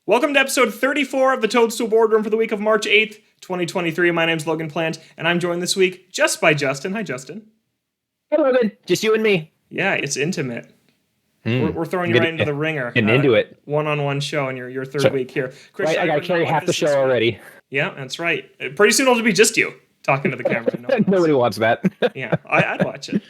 Welcome to episode 34 of the Toadstool Boardroom for the week of March 8th, 2023. My name's Logan Plant, and I'm joined this week just by Justin. Hi, Justin. Hey, Logan. Just you and me. Yeah, it's intimate. We're throwing you right into the ringer. Getting into it. One-on-one show in your third week here. Chris, right, I got to carry half the show already. Yeah, that's right. Pretty soon it'll be just you talking to the camera. Nobody wants that. Yeah, I'd watch it.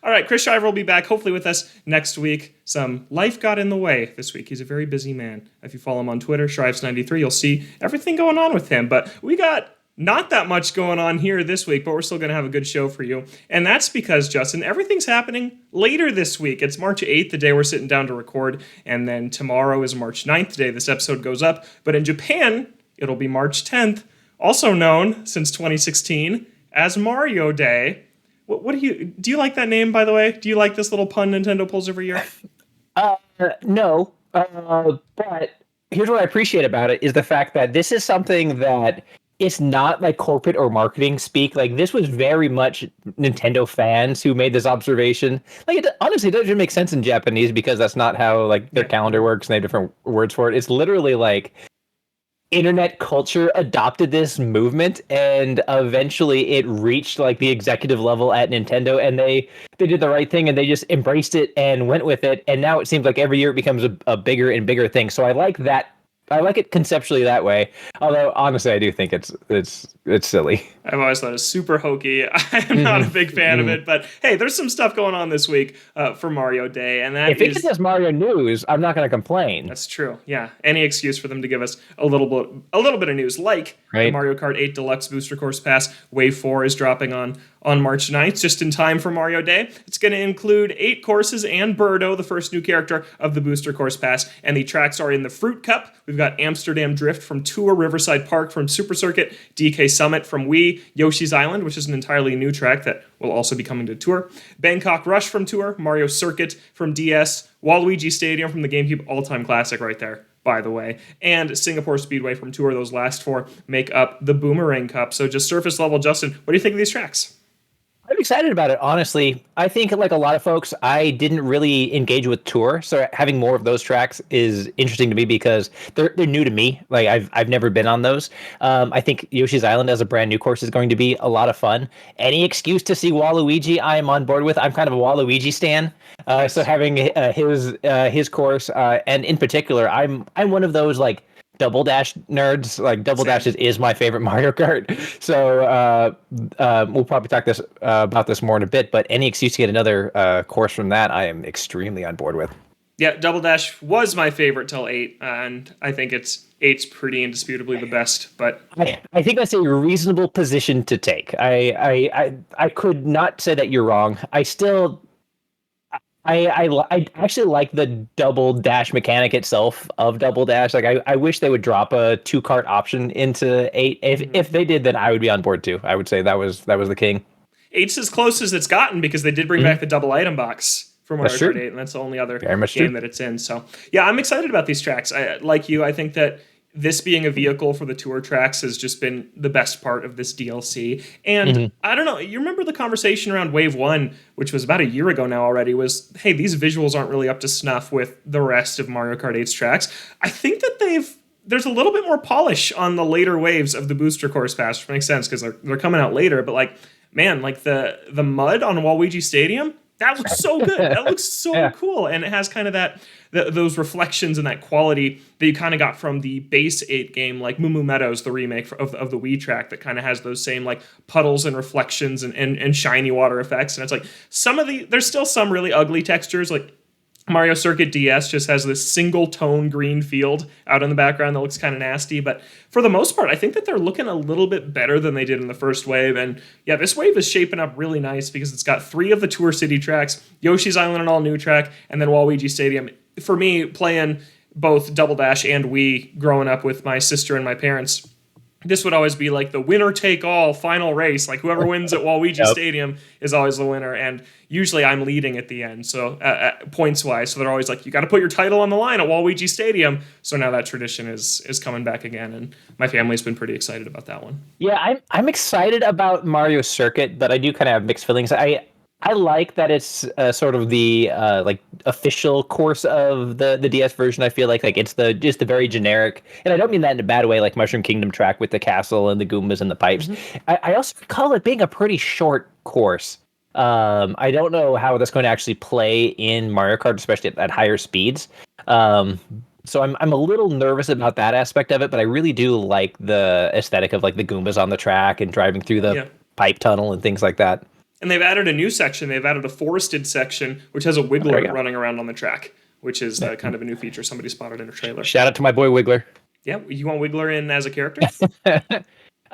All right, Chris Shiver will be back, hopefully with us next week. Some life got in the way this week. He's a very busy man. If you follow him on Twitter, Shrives93, you'll see everything going on with him. But we got not that much going on here this week, but we're still going to have a good show for you. And that's because, Justin, everything's happening later this week. It's March 8th, the day we're sitting down to record. And then tomorrow is March 9th, the day this episode goes up. But in Japan, it'll be March 10th, also known since 2016 as Mario Day. What do you like that name, by the way? Do you like this little pun Nintendo pulls every year? No. But here's what I appreciate about it is the fact that this is something that it's not like corporate or marketing speak. Like, this was very much Nintendo fans who made this observation. Like, honestly, it doesn't make sense in Japanese because that's not how like their calendar works and they have different words for it. It's literally like internet culture adopted this movement, and eventually it reached like the executive level at Nintendo, and they did the right thing and they just embraced it and went with it, and now it seems like every year it becomes a bigger and bigger thing. So I like that. I like it conceptually that way. Although honestly, I do think it's silly. I've always thought it's super hokey. I'm not a big fan of it, but hey, there's some stuff going on this week for Mario Day, and that if it's just Mario news, I'm not going to complain. That's true. Yeah, any excuse for them to give us a little bit of news, like the Mario Kart 8 Deluxe Booster Course Pass. Wave 4 is dropping on March 9th, just in time for Mario Day. It's going to include 8 courses and Birdo, the first new character of the Booster Course Pass, and the tracks are in the Fruit Cup. We've got Amsterdam Drift from Tour, Riverside Park from Super Circuit, DK Summit from Wii, Yoshi's Island, which is an entirely new track that will also be coming to Tour, Bangkok Rush from Tour, Mario Circuit from DS, Waluigi Stadium from the GameCube, all-time classic right there, by the way, and Singapore Speedway from Tour. Those last 4 make up the Boomerang Cup. So just surface level, Justin, what do you think of these tracks? I'm excited about it, honestly. I think, like a lot of folks, I didn't really engage with Tour, so having more of those tracks is interesting to me because they're new to me. Like, I've never been on those. I think Yoshi's Island as a brand new course is going to be a lot of fun. Any excuse to see Waluigi, I am on board with. I'm kind of a Waluigi stan, so having his course, and in particular, I'm one of those like Double Dash nerds. Like, Double Dash is my favorite Mario Kart. So we'll probably talk about this more in a bit, but any excuse to get another course from that, I am extremely on board with. Yeah, Double Dash was my favorite till 8, and I think 8's pretty indisputably the best. But I think that's a reasonable position to take. I could not say that you're wrong. I actually like the Double Dash mechanic itself of Double Dash. Like, I wish they would drop a 2-cart option into 8. If they did, then I would be on board too. I would say that was the king. 8's as close as it's gotten because they did bring back the double item box for Mario Kart 8, and that's the only other game that it's in. So yeah, I'm excited about these tracks. Like you, I think that this being a vehicle for the tour tracks has just been the best part of this DLC. And I don't know, you remember the conversation around Wave 1, which was about a year ago now already, was, hey, these visuals aren't really up to snuff with the rest of Mario Kart 8's tracks. I think that there's a little bit more polish on the later waves of the Booster Course Pass, which makes sense because they're coming out later. But like, man, like the mud on Waluigi Stadium, that looks so good. That looks so cool. And it has kind of those reflections and that quality that you kind of got from the base 8 game, like Moo Moo Meadows, the remake of the Wii track that kind of has those same like puddles and reflections and shiny water effects. And it's like there's still some really ugly textures, like Mario Circuit DS just has this single tone green field out in the background that looks kind of nasty. But for the most part, I think that they're looking a little bit better than they did in the first wave. And yeah, this wave is shaping up really nice because it's got 3 of the Tour City tracks, Yoshi's Island, an all-new track, and then Waluigi Stadium. For me, playing both Double Dash and Wii growing up with my sister and my parents, this would always be like the winner-take-all final race. Like, whoever wins at Waluigi Stadium is always the winner, and usually I'm leading at the end, so points-wise. So they're always like, you got to put your title on the line at Waluigi Stadium. So now that tradition is coming back again, and my family's been pretty excited about that one. Yeah, I'm excited about Mario Circuit, but I do kind of have mixed feelings. I like that it's sort of the like official course of the DS version. I feel like it's just the very generic, and I don't mean that in a bad way, like Mushroom Kingdom track with the castle and the Goombas and the pipes. Mm-hmm. I also recall it being a pretty short course. I don't know how that's going to actually play in Mario Kart, especially at higher speeds. So I'm a little nervous about that aspect of it, but I really do like the aesthetic of like the Goombas on the track and driving through the pipe tunnel and things like that. And they've added a new section. They've added a forested section, which has a Wiggler running around on the track, which is kind of a new feature somebody spotted in a trailer. Shout out to my boy Wiggler. Yeah, you want Wiggler in as a character? No,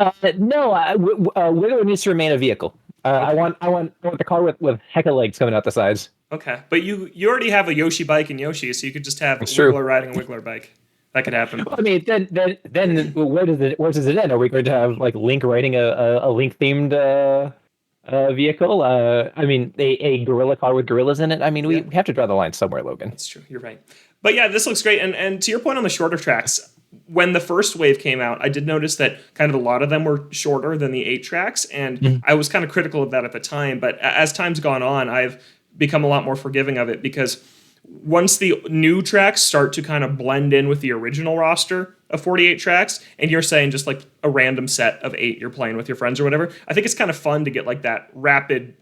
Wiggler needs to remain a vehicle. Okay. I want the car with hecka legs coming out the sides. Okay, but you already have a Yoshi bike in Yoshi, so you could just have Wiggler riding a Wiggler bike. That could happen. I mean, then where does it end? Are we going to have like Link riding a Link themed vehicle? I mean, a gorilla car with gorillas in it. I mean, we have to draw the line somewhere, Logan. That's true. You're right. But yeah, this looks great. And to your point on the shorter tracks, when the first wave came out, I did notice that kind of a lot of them were shorter than the 8 tracks, and I was kind of critical of that at the time. But as time's gone on, I've become a lot more forgiving of it, because once the new tracks start to kind of blend in with the original roster of 48 tracks, and you're saying just like a random set of 8 you're playing with your friends or whatever, I think it's kind of fun to get like that rapid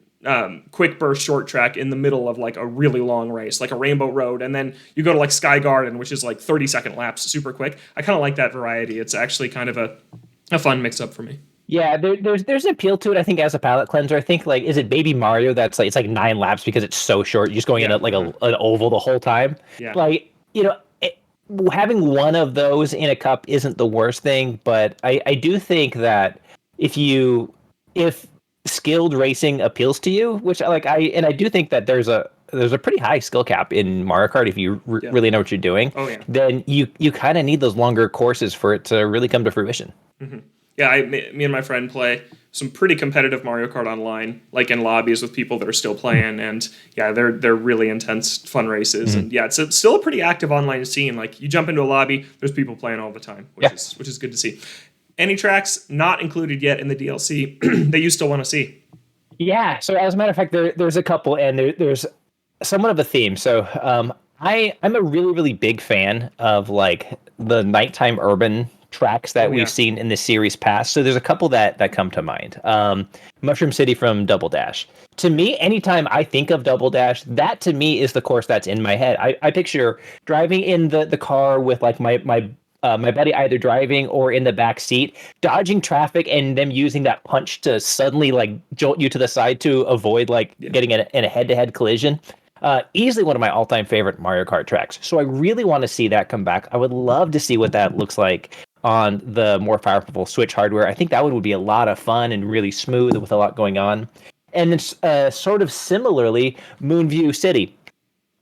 quick burst short track in the middle of like a really long race, like a Rainbow Road, and then you go to like Sky Garden, which is like 30-second laps, super quick. I kind of like that variety. It's actually kind of a fun mix-up for me. Yeah, there's an appeal to it, I think, as a palate cleanser. I think, like, is it Baby Mario that's like, it's like 9 laps because it's so short. You're just going in like an oval the whole time. Yeah. Like, having one of those in a cup isn't the worst thing, but I do think that if skilled racing appeals to you, which I do think that there's a pretty high skill cap in Mario Kart if you really know what you're doing. Oh, yeah. Then you kind of need those longer courses for it to really come to fruition. Mm-hmm. Yeah, me and my friend play some pretty competitive Mario Kart online, like in lobbies with people that are still playing, and yeah, they're really intense, fun races, and yeah, it's still a pretty active online scene. Like you jump into a lobby, there's people playing all the time, which is good to see. Any tracks not included yet in the DLC that you still want to see? Yeah, so as a matter of fact, there's a couple, and there's somewhat of a theme. So I'm a really, really big fan of like the nighttime urban tracks that we've seen in the series past. So there's a couple that come to mind. Mushroom City from Double Dash. To me, anytime I think of Double Dash, that to me is the course that's in my head. I picture driving in the car with like my buddy either driving or in the back seat, dodging traffic, and them using that punch to suddenly like jolt you to the side to avoid like getting in a head-to-head collision. Easily one of my all-time favorite Mario Kart tracks. So I really want to see that come back. I would love to see what that looks like on the more powerful Switch hardware. I think that would be a lot of fun and really smooth with a lot going on. And then sort of similarly, Moonview City.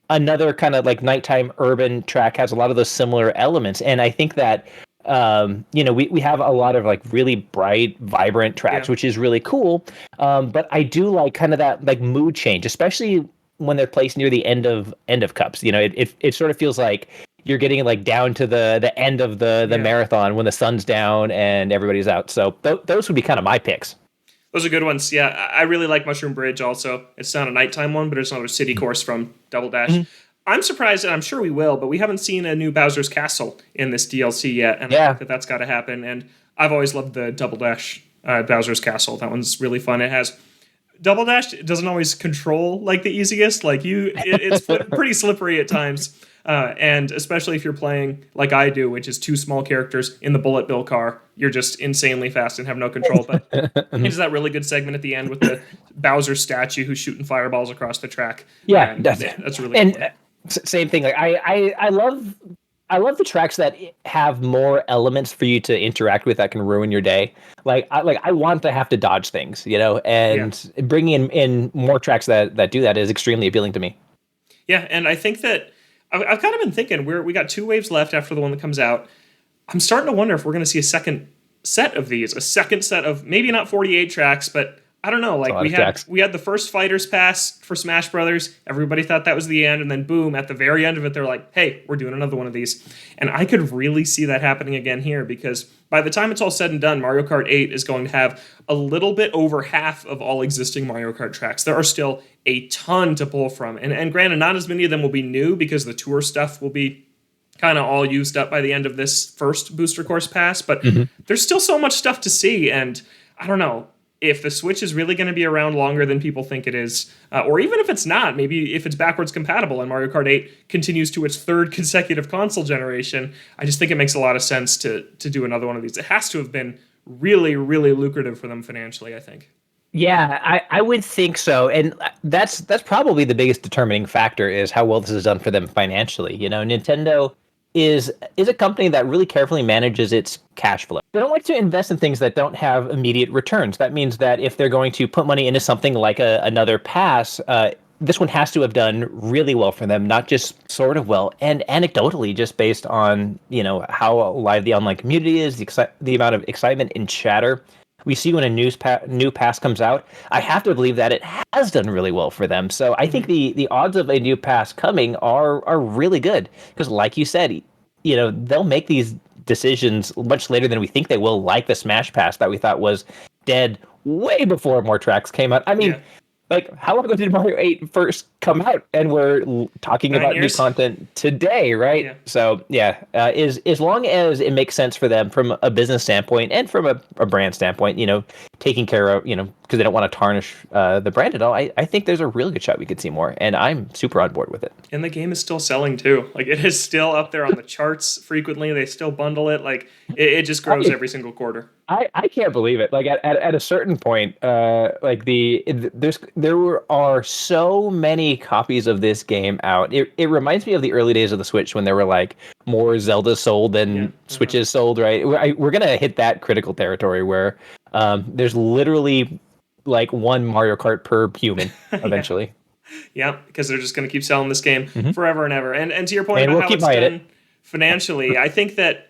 Another kind of like nighttime urban track, has a lot of those similar elements. And I think that, we have a lot of like really bright, vibrant tracks, which is really cool. But I do like kind of that like mood change, especially when they're placed near the end of cups. It sort of feels like you're getting like down to the end of the marathon when the sun's down and everybody's out. So those would be kind of my picks. Those are good ones. Yeah, I really like Mushroom Bridge also. It's not a nighttime one, but it's another city course from Double Dash. Mm-hmm. I'm surprised, and I'm sure we will, but we haven't seen a new Bowser's Castle in this DLC yet, and I think that's got to happen. And I've always loved the Double Dash Bowser's Castle. That one's really fun. It has Double Dash. It doesn't always control like the easiest. Like it's pretty slippery at times. And especially if you're playing like I do, which is 2 small characters in the Bullet Bill car, you're just insanely fast and have no control. But it's that really good segment at the end with the Bowser statue who's shooting fireballs across the track. Yeah, that's really cool. Same thing. Like I love the tracks that have more elements for you to interact with that can ruin your day. I want to have to dodge things, and bringing in more tracks that do that is extremely appealing to me. Yeah, and I think that I've kind of been thinking we got 2 waves left after the one that comes out. I'm starting to wonder if we're going to see a second set of these, a second set of maybe not 48 tracks, but I don't know, like we had the first Fighters Pass for Smash Brothers. Everybody thought that was the end, and then boom, at the very end of it, they're like, "Hey, we're doing another one of these." And I could really see that happening again here, because by the time it's all said and done, Mario Kart 8 is going to have a little bit over half of all existing Mario Kart tracks. There are still a ton to pull from, and granted, not as many of them will be new because the tour stuff will be kind of all used up by the end of this first Booster Course Pass. But there's still so much stuff to see, and I don't know. If the Switch is really going to be around longer than people think it is, or even if it's not, maybe if it's backwards compatible and Mario Kart 8 continues to its third consecutive console generation, I just think it makes a lot of sense to do another one of these. It has to have been really, really lucrative for them financially, I think. Yeah, I would think so, and that's probably the biggest determining factor is how well this is done for them financially. You know, Nintendo is a company that really carefully manages its cash flow. They don't like to invest in things that don't have immediate returns. That means that if they're going to put money into something like another pass, this one has to have done really well for them, not just sort of well. And anecdotally, just based on, you know, how live the online community is, the amount of excitement and chatter we see when a new pass comes out, I have to believe that it has done really well for them. So I think the odds of a new pass coming are really good, because like you said, you know, they'll make these decisions much later than we think they will, like the Smash Pass that we thought was dead way before more tracks came out. I mean, like, how long ago did Mario 8 first come out? And we're talking about new content today, right? Yeah. So, as long as it makes sense for them from a business standpoint and from a brand standpoint, you know, taking care of, you know, because they don't want to tarnish the brand at all, I think there's a really good shot we could see more. And I'm super on board with it. And the game is still selling, too. Like, it is still up there on the charts frequently. They still bundle it. Like, it just grows every single quarter. I can't believe it. Like at a certain point, like there are so many copies of this game out. It reminds me of the early days of the Switch when there were like more Zelda sold than Switches sold. Right? We're gonna hit that critical territory where there's literally like one Mario Kart per human eventually. Yeah, because they're just gonna keep selling this game forever and ever. And to your point about how it's done financially, I think that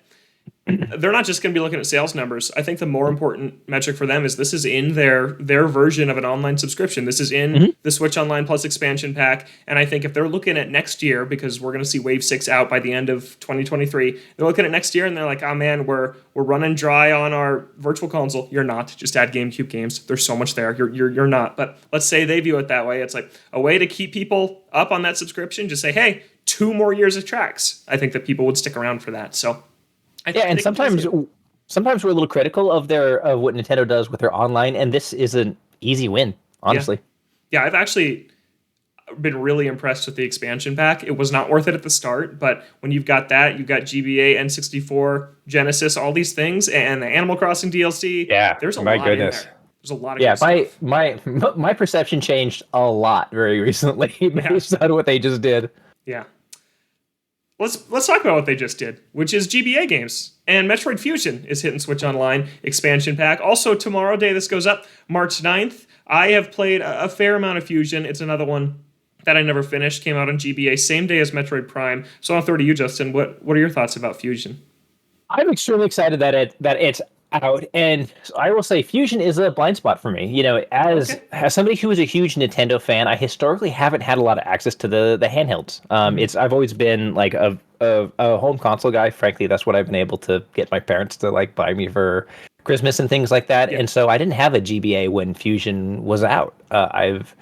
they're not just going to be looking at sales numbers. I think the more important metric for them is this is in their version of an online subscription. This is in the Switch Online Plus expansion pack. And I think if they're looking at next year, because we're going to see Wave 6 out by the end of 2023, they're looking at next year and they're like, oh man, we're running dry on our virtual console. You're not. Just add GameCube games. There's so much there. You're not. But let's say they view it that way. It's like a way to keep people up on that subscription. Just say, hey, 2 more years of tracks. I think that people would stick around for that. So and sometimes we're a little critical of what Nintendo does with their online, and this is an easy win, honestly. Yeah, I've actually been really impressed with the expansion pack. It was not worth it at the start, but when you've got that, you've got GBA, N64, Genesis, all these things, and the Animal Crossing DLC. Yeah, there's a lot in there. There's a lot of good stuff. my perception changed a lot very recently based on what they just did. Yeah. Let's talk about what they just did, which is GBA games. And Metroid Fusion is hitting Switch Online expansion pack. Also, tomorrow day this goes up, March 9th. I have played a fair amount of Fusion. It's another one that I never finished. Came out on GBA, same day as Metroid Prime. So I'll throw to you, Justin. What are your thoughts about Fusion? I'm extremely excited that it's out, and I will say Fusion is a blind spot for me. You know, as somebody who is a huge Nintendo fan, I historically haven't had a lot of access to the handhelds. I've always been like a home console guy. Frankly, that's what I've been able to get my parents to like buy me for Christmas and things like that. Yeah. And so I didn't have a GBA when Fusion was out. I've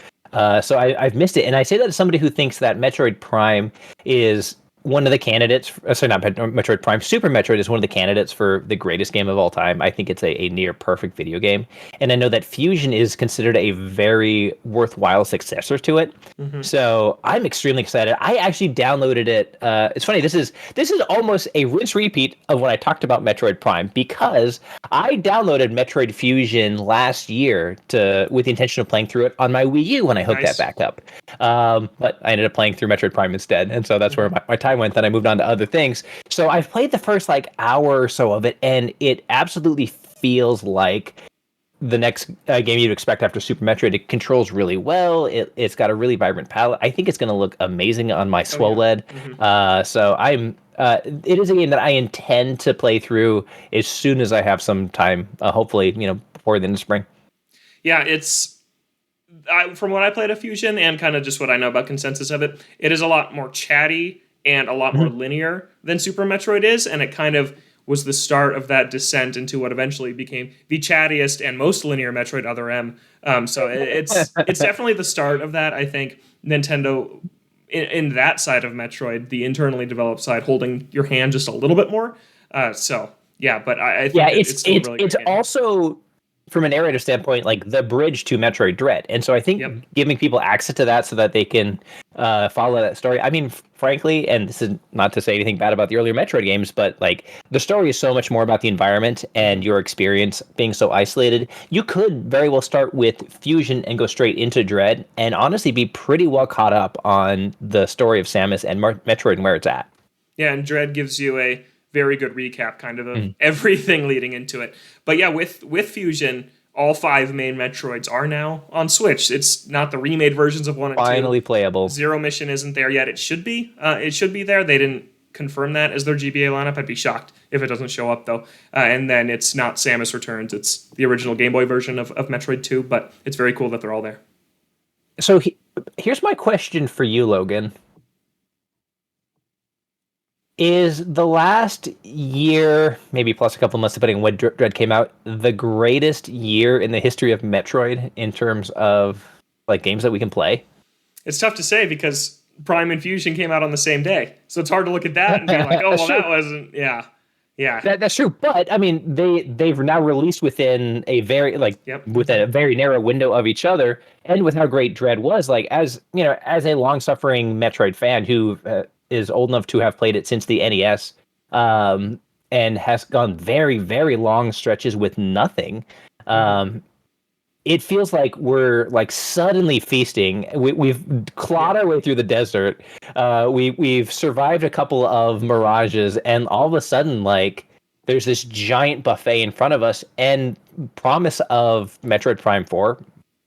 missed it, and I say that as somebody who thinks that Metroid Prime is one of the candidates, not Metroid Prime, Super Metroid is one of the candidates for the greatest game of all time. I think it's a near perfect video game. And I know that Fusion is considered a very worthwhile successor to it. So I'm extremely excited. I actually downloaded it. It's funny, this is almost a rinse repeat of when I talked about Metroid Prime, because I downloaded Metroid Fusion last year with the intention of playing through it on my Wii U when I hooked that back up. But I ended up playing through Metroid Prime instead. And so that's where my time went. Then I moved on to other things. So I've played the first like hour or so of it, and it absolutely feels like the next game you'd expect after Super Metroid. It controls really well. It's got a really vibrant palette. I think it's going to look amazing on my SWOLED. So it is a game that I intend to play through as soon as I have some time. Hopefully, before the end of spring. Yeah, from what I played of Fusion and kind of just what I know about consensus of it, it is a lot more chatty and a lot more linear than Super Metroid is, and it kind of was the start of that descent into what eventually became the chattiest and most linear Metroid Other M. So it's definitely the start of that. I think Nintendo, in that side of Metroid, the internally developed side, holding your hand just a little bit more. So yeah, but I think it's also, from a narrative standpoint, like the bridge to Metroid Dread. And so I think giving people access to that so that they can follow that story. I mean, frankly, and this is not to say anything bad about the earlier Metroid games, but like the story is so much more about the environment and your experience being so isolated. You could very well start with Fusion and go straight into Dread and honestly be pretty well caught up on the story of Samus and Metroid and where it's at. Yeah, and Dread gives you a very good recap kind of everything leading into it. But yeah, with Fusion, all 5 main Metroids are now on Switch. It's not the remade versions of 1 and 2. Finally playable. Zero Mission isn't there yet. It should be. It should be there. They didn't confirm that as their GBA lineup. I'd be shocked if it doesn't show up, though. And then it's not Samus Returns. It's the original Game Boy version of Metroid 2, but it's very cool that they're all there. So here's my question for you, Logan. Is the last year, maybe plus a couple months depending on when Dread came out, the greatest year in the history of Metroid in terms of like games that we can play? It's tough to say because Prime and Fusion came out on the same day. So it's hard to look at that and be like, oh, well, that wasn't, yeah. That's true. But I mean, they've now released within a very with a very narrow window of each other, and with how great Dread was, like as you know, as a long-suffering Metroid fan who is old enough to have played it since the NES, and has gone very, very long stretches with nothing. It feels like we're like suddenly feasting. We've clawed our way through the desert. We've survived a couple of mirages, and all of a sudden, like there's this giant buffet in front of us, and promise of Metroid Prime 4,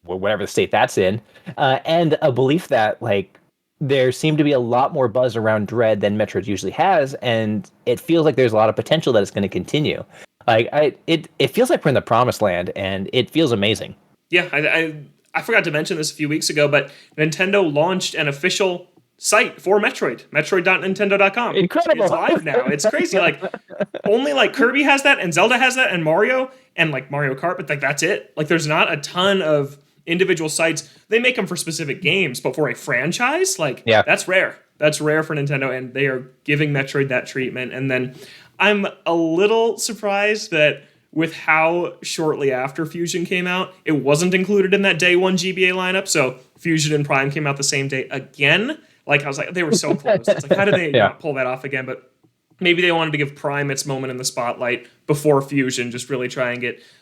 whatever the state that's in, and a belief that like there seemed to be a lot more buzz around Dread than Metroid usually has, and it feels like there's a lot of potential that it's going to continue. Like it feels like we're in the promised land, and it feels amazing. Yeah, I forgot to mention this a few weeks ago, but Nintendo launched an official site for Metroid, metroid.nintendo.com. Incredible. It's live now. It's crazy. Like only like Kirby has that, and Zelda has that, and Mario, and like Mario Kart, but like that's it. Like there's not a ton of individual sites. They make them for specific games, but for a franchise, like that's rare. That's rare for Nintendo, and they are giving Metroid that treatment. And then I'm a little surprised that with how shortly after Fusion came out, it wasn't included in that day one GBA lineup. So Fusion and Prime came out the same day again. Like I was like, they were so close. It's like, how did they not pull that off again? But maybe they wanted to give Prime its moment in the spotlight before Fusion. Just really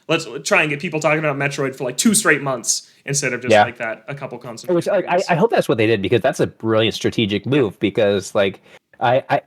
let's try and get people talking about Metroid for like 2 straight months instead of just like that a couple concerts. Which I hope that's what they did, because that's a brilliant strategic move. Because like I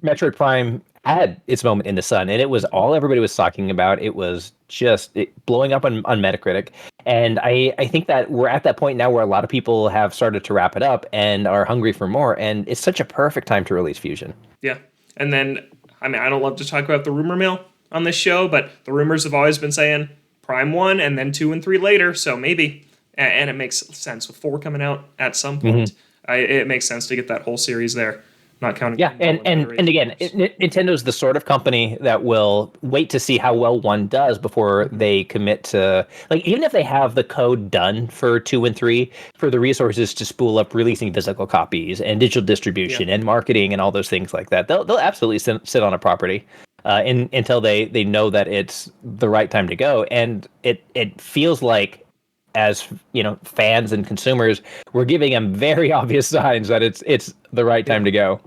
Metroid Prime had its moment in the sun, and it was all everybody was talking about. It was just blowing up on Metacritic. And I think that we're at that point now where a lot of people have started to wrap it up and are hungry for more. And it's such a perfect time to release Fusion. Yeah. And then, I mean, I don't love to talk about the rumor mill on this show, but the rumors have always been saying Prime 1 and then 2 and 3 later. So maybe, and it makes sense with 4 coming out at some point. It makes sense to get that whole series there. Not counting. Yeah, and again, Nintendo's the sort of company that will wait to see how well one does before they commit to, like, even if they have the code done for 2 and 3, for the resources to spool up releasing physical copies and digital distribution and marketing and all those things like that, they'll absolutely sit on a property until they know that it's the right time to go. And it feels like, as you know, fans and consumers, we're giving them very obvious signs that it's the right time to go.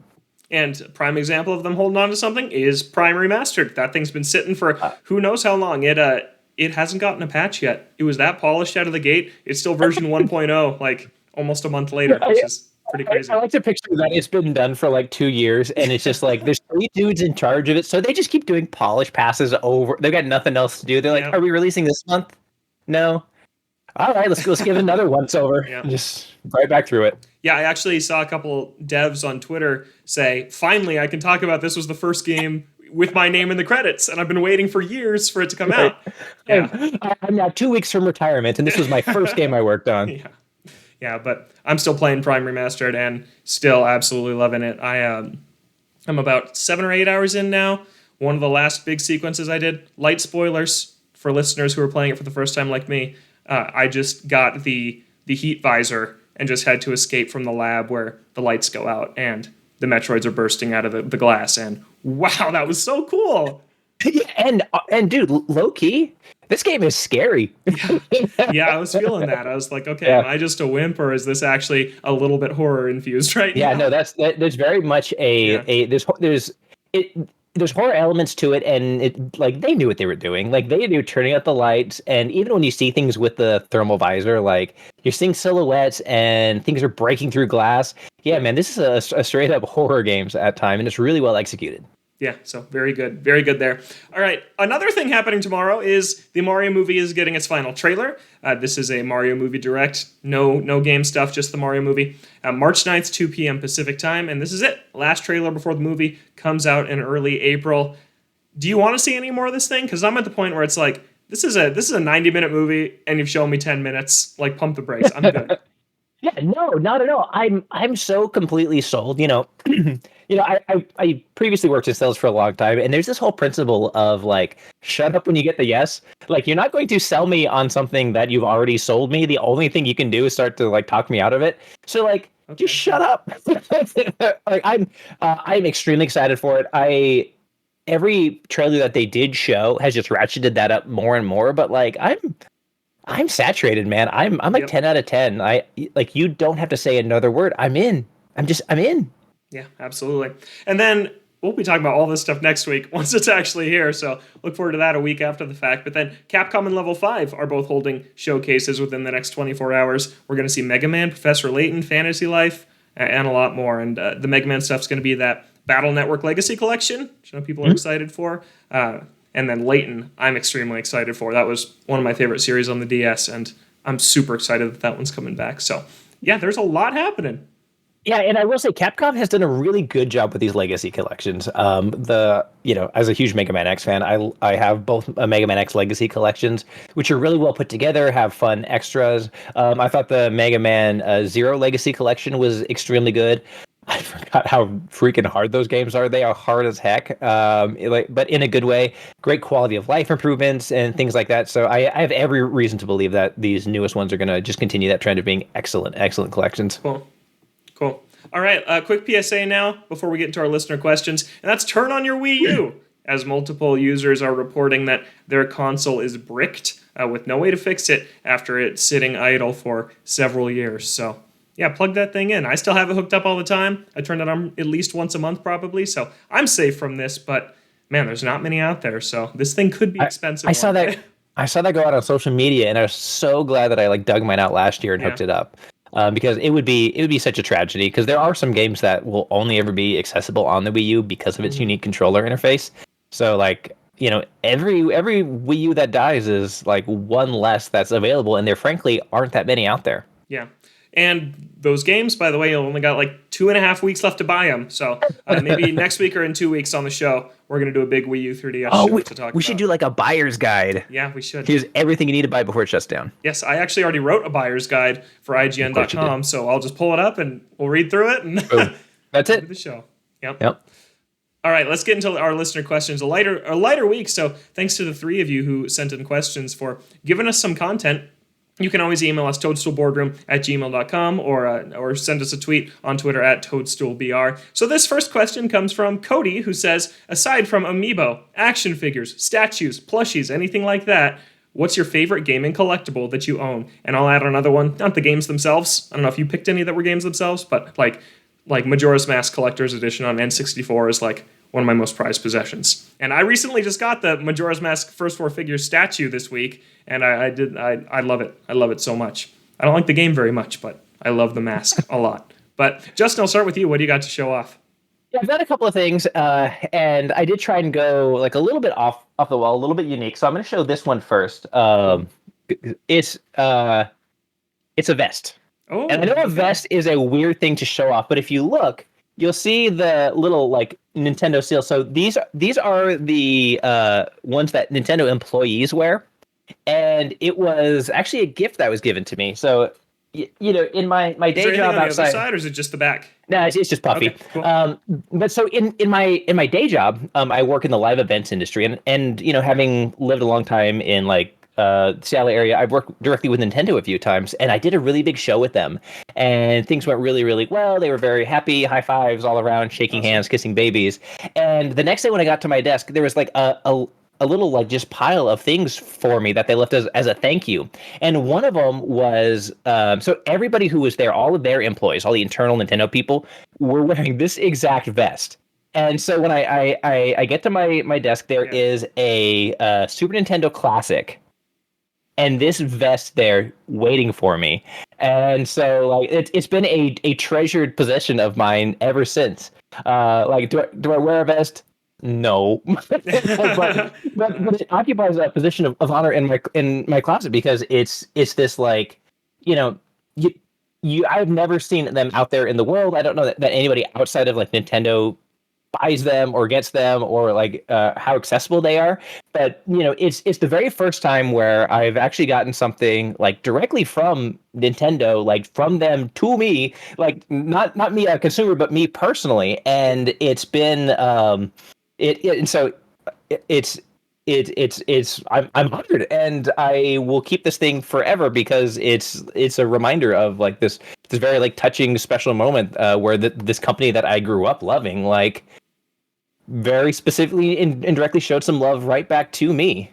And a prime example of them holding on to something is Prime Remastered. That thing's been sitting for who knows how long. It hasn't gotten a patch yet. It was that polished out of the gate. It's still version 1.0, like almost a month later, which is pretty crazy. I like to picture that it's been done for like 2 years, and it's just like there's 3 dudes in charge of it, so they just keep doing polish passes over. They've got nothing else to do. They're like, are we releasing this month? No. All right, let's give it another once over. Just right back through it. Yeah, I actually saw a couple devs on Twitter say, finally, I can talk about this was the first game with my name in the credits, and I've been waiting for years for it to come out. Yeah. I'm now 2 weeks from retirement, and this was my first game I worked on. Yeah, but I'm still playing Prime Remastered and still absolutely loving it. I'm about 7 or 8 hours in now. One of the last big sequences I did, light spoilers for listeners who are playing it for the first time like me, I just got the heat visor and just had to escape from the lab where the lights go out and the Metroids are bursting out of the glass. And wow, that was so cool. Yeah, and dude, low key, this game is scary. Yeah, I was feeling that. I was like, okay, am I just a wimp, or is this actually a little bit horror infused right now? Yeah, no, there's very much there's horror elements to it, and it like they knew what they were doing. Like they knew turning out the lights, and even when you see things with the thermal visor, like you're seeing silhouettes and things are breaking through glass. Yeah, man, this is a straight up horror games at time, and it's really well executed. Yeah, so very good there. All right, another thing happening tomorrow is the Mario movie is getting its final trailer. This is a Mario movie direct, no game stuff, just the Mario movie. March 9th, 2 p.m. Pacific time, and this is it. Last trailer before the movie comes out in early April. Do you want to see any more of this thing? Because I'm at the point where it's like, this is a 90-minute movie, and you've shown me 10 minutes. Like, pump the brakes. I'm good. Yeah, no, not at all. I'm so completely sold. I previously worked in sales for a long time, and there's this whole principle of like, shut up when you get the yes. Like, you're not going to sell me on something that you've already sold me. The only thing you can do is start to like talk me out of it. So like, just shut up. Like, I'm extremely excited for it. Every trailer that they did show has just ratcheted that up more and more. But like, I'm saturated, man. I'm like 10 out of 10. You don't have to say another word. I'm in. I'm in. Yeah, absolutely. And then we'll be talking about all this stuff next week once it's actually here. So look forward to that a week after the fact. But then Capcom and Level 5 are both holding showcases within the next 24 hours. We're going to see Mega Man, Professor Layton, Fantasy Life, and a lot more. And the Mega Man stuff's going to be that Battle Network Legacy Collection, which I know people are excited for. And then Layton, I'm extremely excited for. That was one of my favorite series on the DS, and I'm super excited that one's coming back. So, yeah, there's a lot happening. Yeah, and I will say Capcom has done a really good job with these legacy collections. As a huge Mega Man X fan, I have both Mega Man X legacy collections, which are really well put together, have fun extras. I thought the Mega Man Zero legacy collection was extremely good. I forgot how freaking hard those games are. They are hard as heck, but in a good way. Great quality of life improvements and things like that. So I have every reason to believe that these newest ones are going to just continue that trend of being excellent collections. Cool. All right, quick PSA now before we get into our listener questions, and that's turn on your Wii U, as multiple users are reporting that their console is bricked with no way to fix it after it's sitting idle for several years. So, yeah, plug that thing in. I still have it hooked up all the time. I turn it on at least once a month probably, so I'm safe from this, but man, there's not many out there, so this thing could be expensive. I saw that go out on social media, and I was so glad that I dug mine out last year and hooked it up. Because it would be such a tragedy, because there are some games that will only ever be accessible on the Wii U because of its unique controller interface. So every Wii U that dies is like one less that's available, and there frankly aren't that many out there. Yeah. And those games, by the way, you only got 2.5 weeks left to buy them. So maybe next week or in 2 weeks on the show, we're going to do a big Wii U 3DS show to talk about. We should do a buyer's guide. Yeah, we should. Here's everything you need to buy before it shuts down. Yes, I actually already wrote a buyer's guide for IGN.com, so I'll just pull it up and we'll read through it. And that's it. Do the show. Yep. All right, let's get into our listener questions. A lighter week, so thanks to the three of you who sent in questions for giving us some content. You can always email us toadstoolboardroom@gmail.com or send us a tweet on Twitter @toadstoolbr. So this first question comes from Cody, who says, aside from Amiibo, action figures, statues, plushies, anything like that, what's your favorite gaming collectible that you own? And I'll add another one, not the games themselves. I don't know if you picked any that were games themselves, but like Majora's Mask Collector's Edition on N64 is one of my most prized possessions. And I recently just got the Majora's Mask First 4 Figures statue this week, and I love it. I love it so much. I don't like the game very much, but I love the mask a lot. But Justin, I'll start with you. What do you got to show off? Yeah, I've got a couple of things, and I did try and go a little bit off the wall, a little bit unique. So I'm going to show this one first. It's a vest. Oh, and I know a vest is a weird thing to show off, but if you look, you'll see the little like Nintendo seal. So these are the ones that Nintendo employees wear, and it was actually a gift that was given to me. So in my day job on outside, the other side, or is it just the back? No, it's just puffy. Okay, cool. But so in my day job, I work in the live events industry, and having lived a long time in like Seattle area, I've worked directly with Nintendo a few times, and I did a really big show with them, and things went really, really well. They were very happy, high fives all around, shaking hands, kissing babies. And the next day when I got to my desk, there was like a little like just pile of things for me that they left as a thank you. And one of them was so everybody who was there, all of their employees, all the internal Nintendo people were wearing this exact vest. And so when I get to my desk, there is a Super Nintendo Classic and this vest there waiting for me. And so like it's been a treasured possession of mine ever since. Like do I wear a vest? No, but it occupies that position of honor in my closet because it's this like, I've never seen them out there in the world. I don't know that anybody outside of like Nintendo buys them or gets them or like how accessible they are. But it's the very first time where I've actually gotten something like directly from Nintendo, like from them to me, like not me a consumer, but me personally, and it's been I'm honored, and I will keep this thing forever because it's a reminder of like this very like touching special moment where this company that I grew up loving like very specifically and directly showed some love right back to me.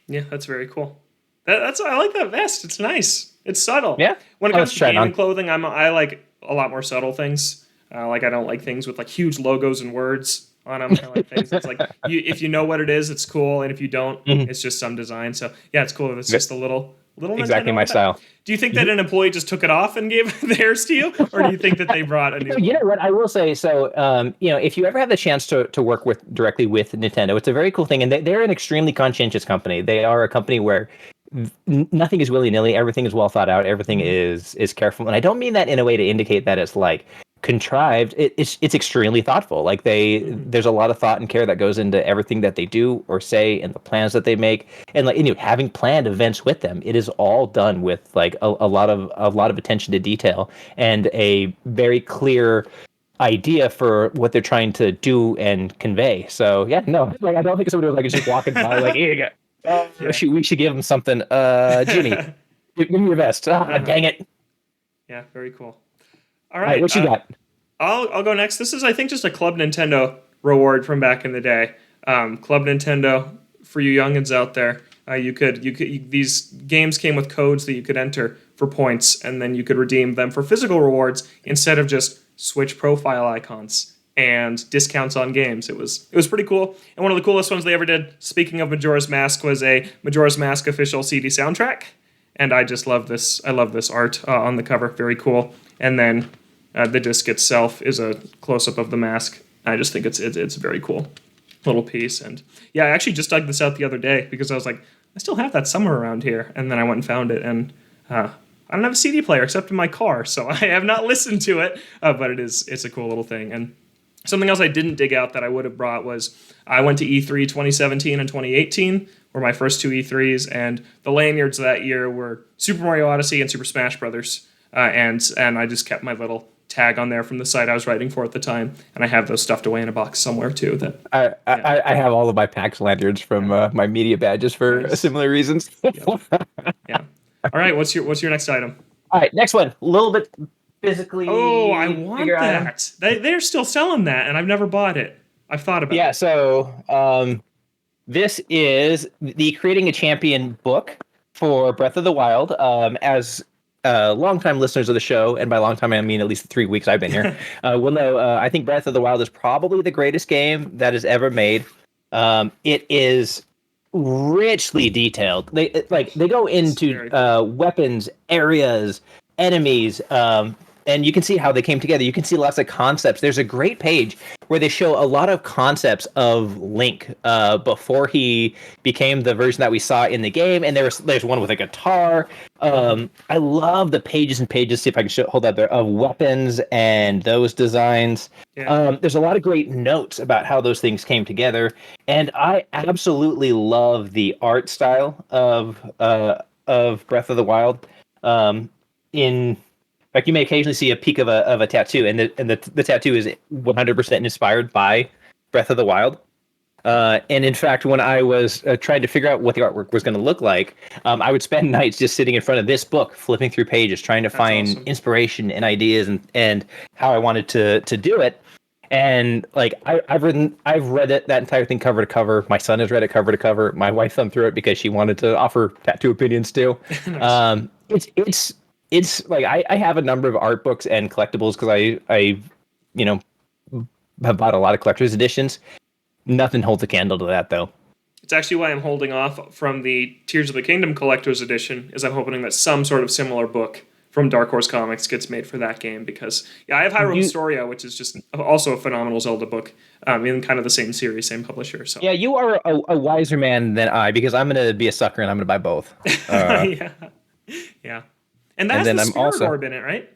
Yeah, that's very cool. I like that vest. It's nice. It's subtle. Yeah. When it comes to gaming clothing, I like a lot more subtle things. Like I don't like things with like huge logos and words on them. I like things that's like if you know what it is, it's cool, and if you don't, it's just some design. So yeah, it's cool. It's just a little exactly Nintendo my style. Do you think that an employee just took it off and gave theirs to you, or do you think that they brought a new? You know what I will say. So if you ever have the chance to work directly with Nintendo, it's a very cool thing, and they're an extremely conscientious company. They are a company where nothing is willy-nilly, everything is well thought out, everything is careful, and I don't mean that in a way to indicate that it's like contrived. It's extremely thoughtful. Like there's a lot of thought and care that goes into everything that they do or say and the plans that they make, and like having planned events with them, it is all done with like a lot of attention to detail and a very clear idea for what they're trying to do and convey. So yeah, no, like I don't think somebody was like just walking by like, here you go. We should give them something. Jimmy, give me your vest. Dang it. Yeah, very cool. All right, what you got? I'll go next. This is, I think, just a Club Nintendo reward from back in the day. Club Nintendo, for you youngins out there, these games came with codes that you could enter for points, and then you could redeem them for physical rewards instead of just Switch profile icons and discounts on games. It was pretty cool, and one of the coolest ones they ever did, speaking of Majora's Mask, was a Majora's Mask official CD soundtrack, and I just love this. I love this art on the cover, very cool. And then the disc itself is a close-up of the mask. I just think it's a very cool little piece. And yeah, I actually just dug this out the other day because I was like, I still have that somewhere around here. And then I went and found it, and I don't have a CD player except in my car, so I have not listened to it. But it's a cool little thing. And something else I didn't dig out that I would have brought was I went to E3 2017 and 2018, were my first two E3s, and the lanyards that year were Super Mario Odyssey and Super Smash Brothers. And I just kept my little tag on there from the site I was writing for at the time, and I have those stuffed away in a box somewhere too. That I have all of my PAX lanyards from my media badges for similar reasons. Yeah. All right, what's your next item? All right, next one. A little bit physically. Oh, I want that. They're still selling that, and I've never bought it. I've thought about it. Yeah. So this is the Creating a Champion book for Breath of the Wild. As longtime listeners of the show, and by long time I mean at least 3 weeks I've been here, will know I think Breath of the Wild is probably the greatest game that is ever made. It is richly detailed. They go into weapons, areas, enemies, and you can see how they came together. You can see lots of concepts. There's a great page where they show a lot of concepts of Link before he became the version that we saw in the game. And there's one with a guitar. I love the pages and pages. See if I can hold that there, of weapons and those designs. Yeah. There's a lot of great notes about how those things came together, and I absolutely love the art style of Breath of the Wild. In fact, you may occasionally see a peek of a tattoo, and the tattoo is 100% inspired by Breath of the Wild. And in fact, when I was trying to figure out what the artwork was going to look like, I would spend nights just sitting in front of this book, flipping through pages, trying to find inspiration and ideas and how I wanted to do it. And like I've read that entire thing cover to cover. My son has read it cover to cover. My wife thumbed through it because she wanted to offer tattoo opinions too. Nice. It's like I have a number of art books and collectibles because I have bought a lot of collector's editions. Nothing holds a candle to that, though. It's actually why I'm holding off from the Tears of the Kingdom collector's edition, is I'm hoping that some sort of similar book from Dark Horse Comics gets made for that game, because I have Hyrule Historia, which is just also a phenomenal Zelda book, in kind of the same series, same publisher. So yeah, you are a wiser man than I, because I'm going to be a sucker and I'm going to buy both. Yeah. And that has the Spirit Orb in it, right?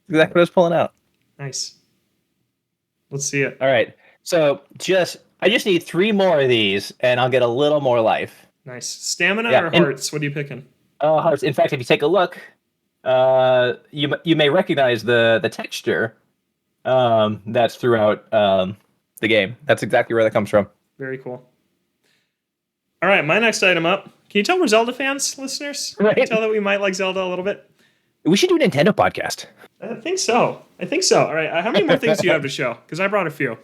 Exactly what I was pulling out. Nice. Let's see it. All right. So I just need 3 more of these, and I'll get a little more life. Nice. Stamina or hearts? What are you picking? Hearts. In fact, if you take a look, you may recognize the texture that's throughout the game. That's exactly where that comes from. Very cool. All right, my next item up. Can you tell we're Zelda fans, listeners? Right. Can you tell that we might like Zelda a little bit? We should do a Nintendo podcast. I think so. All right, how many more things do you have to show? Because I brought a few.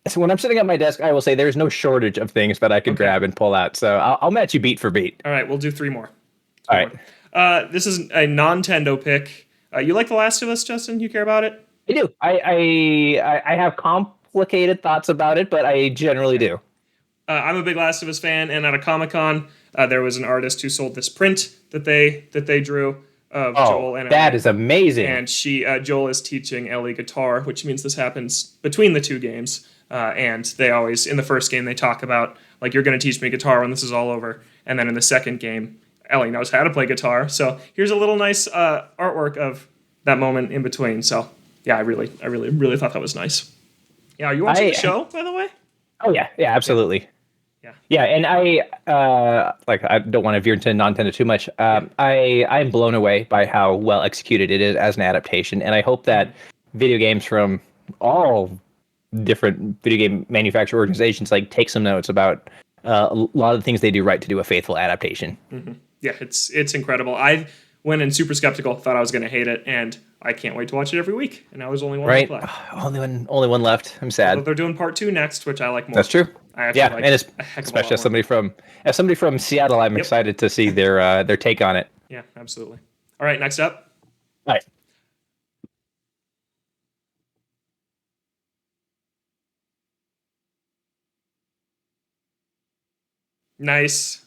So when I'm sitting at my desk, I will say there's no shortage of things that I could grab and pull out. So I'll match you beat for beat. All right, we'll do 3 more. All right. This is a non-Tendo pick. You like The Last of Us, Justin? You care about it? I do. I have complicated thoughts about it, but I generally do. I'm a big Last of Us fan, and at a Comic-Con, there was an artist who sold this print that they drew of Joel and Ellie. That is amazing. And Joel is teaching Ellie guitar, which means this happens between the 2 games. And they always, in the first game, they talk about, like, you're going to teach me guitar when this is all over. And then in the second game, Ellie knows how to play guitar. So here's a little nice artwork of that moment in between. So yeah, I really thought that was nice. Yeah, are you watching the show, by the way? Oh yeah, absolutely. Yeah, and I don't want to veer into non-Nintendo too much. I'm blown away by how well executed it is as an adaptation, and I hope that video games from all different video game manufacturer organizations take some notes about a lot of the things they do right to do a faithful adaptation. Mm-hmm. Yeah, it's incredible. I went in super skeptical, thought I was going to hate it, and I can't wait to watch it every week. And now there's only one left. Only one left. I'm sad. Well, they're doing part 2 next, which I like more. That's true. And especially as somebody from Seattle, I'm excited to see their take on it. Yeah, absolutely. All right, next up. All right. Nice.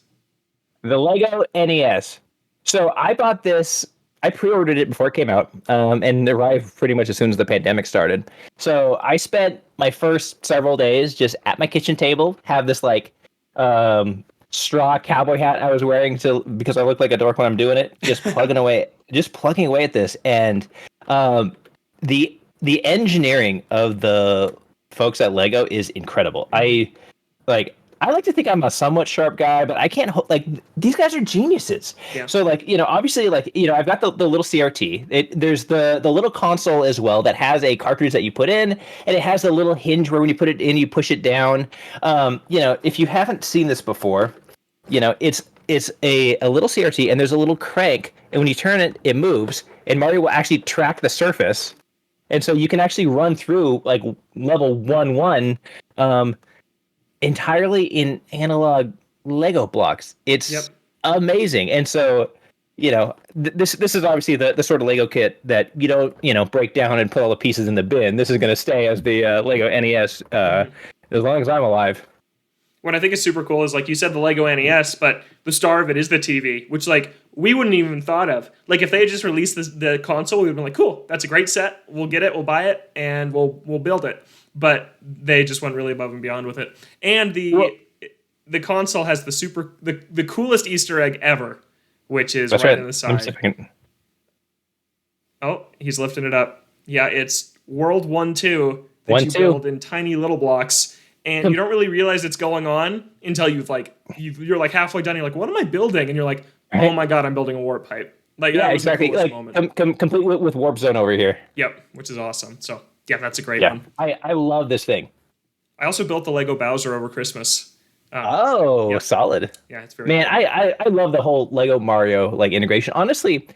The Lego NES. So I bought this. I pre-ordered it before it came out, and arrived pretty much as soon as the pandemic started. So I spent my first several days just at my kitchen table, have this straw cowboy hat I was wearing because I look like a dork when I'm doing it, just plugging away at this. And the engineering of the folks at Lego is incredible. I like to think I'm a somewhat sharp guy, but I can't these guys are geniuses. Yeah. So obviously I've got the little CRT. There's the little console as well that has a cartridge that you put in, and it has a little hinge where when you put it in, you push it down. If you haven't seen this before, it's a little CRT, and there's a little crank, and when you turn it, it moves, and Mario will actually track the surface, and so you can actually run through level 1-1. Entirely in analog Lego blocks. It's amazing. And so, this is obviously the sort of Lego kit that you don't, break down and put all the pieces in the bin. This is going to stay as the Lego NES as long as I'm alive. what I think is super cool is, like you said, the Lego NES, but the star of it is the TV, which like we wouldn't even thought of. Like if they had just released the console, we would have been like, cool, that's a great set. We'll get it, we'll buy it, and we'll build it. But they just went really above and beyond with it. And the console has the coolest Easter egg ever, which is right in the side. Oh, he's lifting it up. Yeah, it's World 1-2 that you build in tiny little blocks, and you don't really realize it's going on until you're like halfway done. You're like, what am I building? And you're like, oh my god, I'm building a warp pipe. Like, yeah, exactly. Like complete with Warp Zone over here. Yep, which is awesome. So yeah, that's a great one. I love this thing. I also built the Lego Bowser over Christmas. Solid. Yeah, it's very cool. I love the whole Lego Mario like integration. Honestly,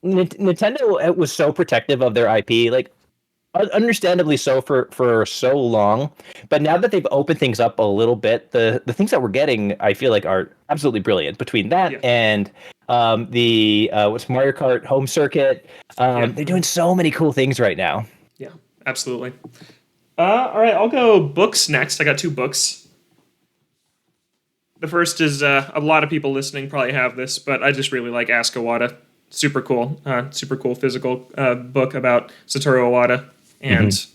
Nintendo was so protective of their IP, like understandably so for so long. But now that they've opened things up a little bit, the things that we're getting, I feel like, are absolutely brilliant. Between that and what's Mario Kart Home Circuit, they're doing so many cool things right now. Yeah, absolutely. All right, I'll go books next. I got 2 books. The first is a lot of people listening probably have this, but I just really like Ask Iwata. Super cool physical book about Satoru Iwata. And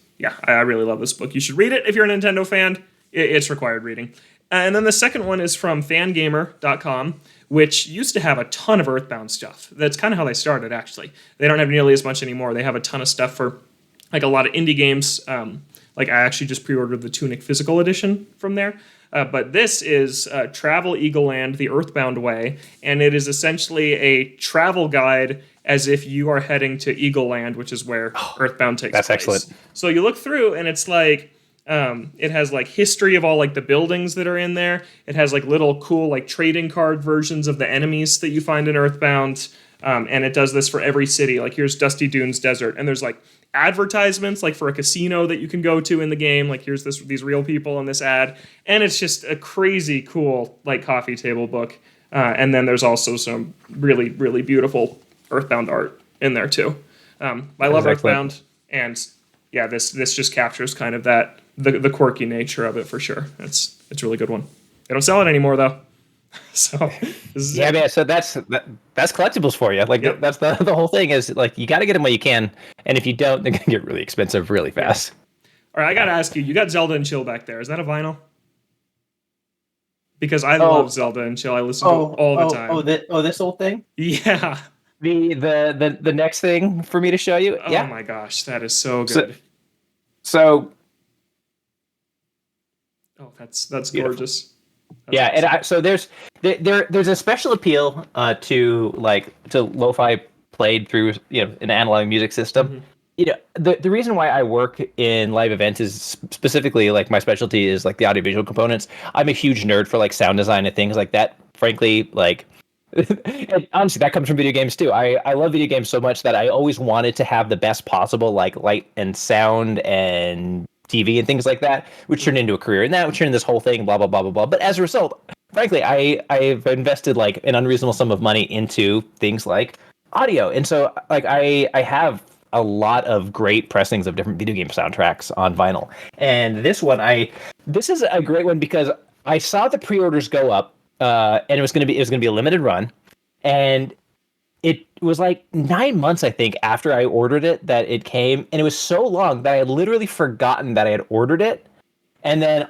I really love this book. You should read it if you're a Nintendo fan. It's required reading. And then the second one is from fangamer.com, which used to have a ton of Earthbound stuff. That's kind of how they started, actually. They don't have nearly as much anymore. They have a ton of stuff for like a lot of indie games. Like I actually just pre-ordered the Tunic physical edition from there. But this is Travel Eagle Land, the Earthbound Way, and it is essentially a travel guide as if you are heading to Eagle Land, which is where Earthbound takes place. That's excellent. So you look through, and it's like, it has like history of all like the buildings that are in there. It has like little cool like trading card versions of the enemies that you find in Earthbound. And it does this for every city. Like here's Dusty Dunes Desert, and there's like advertisements like for a casino that you can go to in the game. Like here's these real people in this ad, and it's just a crazy cool like coffee table book. And then there's also some really really beautiful Earthbound art in there too. I love Earthbound, and yeah, this just captures kind of that the quirky nature of it for sure. It's a really good one. They don't sell it anymore though. So man, so that's collectibles for you. Like that's the whole thing is like you got to get them while you can, and if you don't, they're gonna get really expensive really fast. All right, I gotta ask you. You got Zelda and Chill back there. Is that a vinyl? Because I love Zelda and Chill. I listen to it all the time. This old thing. Yeah. The next thing for me to show you. Oh my gosh, that is so good. So that's gorgeous. That's awesome. So there's a special appeal to lo-fi played through an analog music system. Mm-hmm. The reason why I work in live events is specifically like my specialty is like the audiovisual components. I'm a huge nerd for like sound design and things like that. Frankly, like and honestly, that comes from video games too. I love video games so much that I always wanted to have the best possible like light and sound and TV and things like that, which turned into a career, and that would turn into this whole thing, blah blah blah blah blah. But as a result, frankly, I've invested like an unreasonable sum of money into things like audio, and so like I have a lot of great pressings of different video game soundtracks on vinyl, and this is a great one because I saw the pre-orders go up, and it was gonna be a limited run, and it was like 9 months, I think, after I ordered it that it came, and it was so long that I had literally forgotten that I had ordered it, and then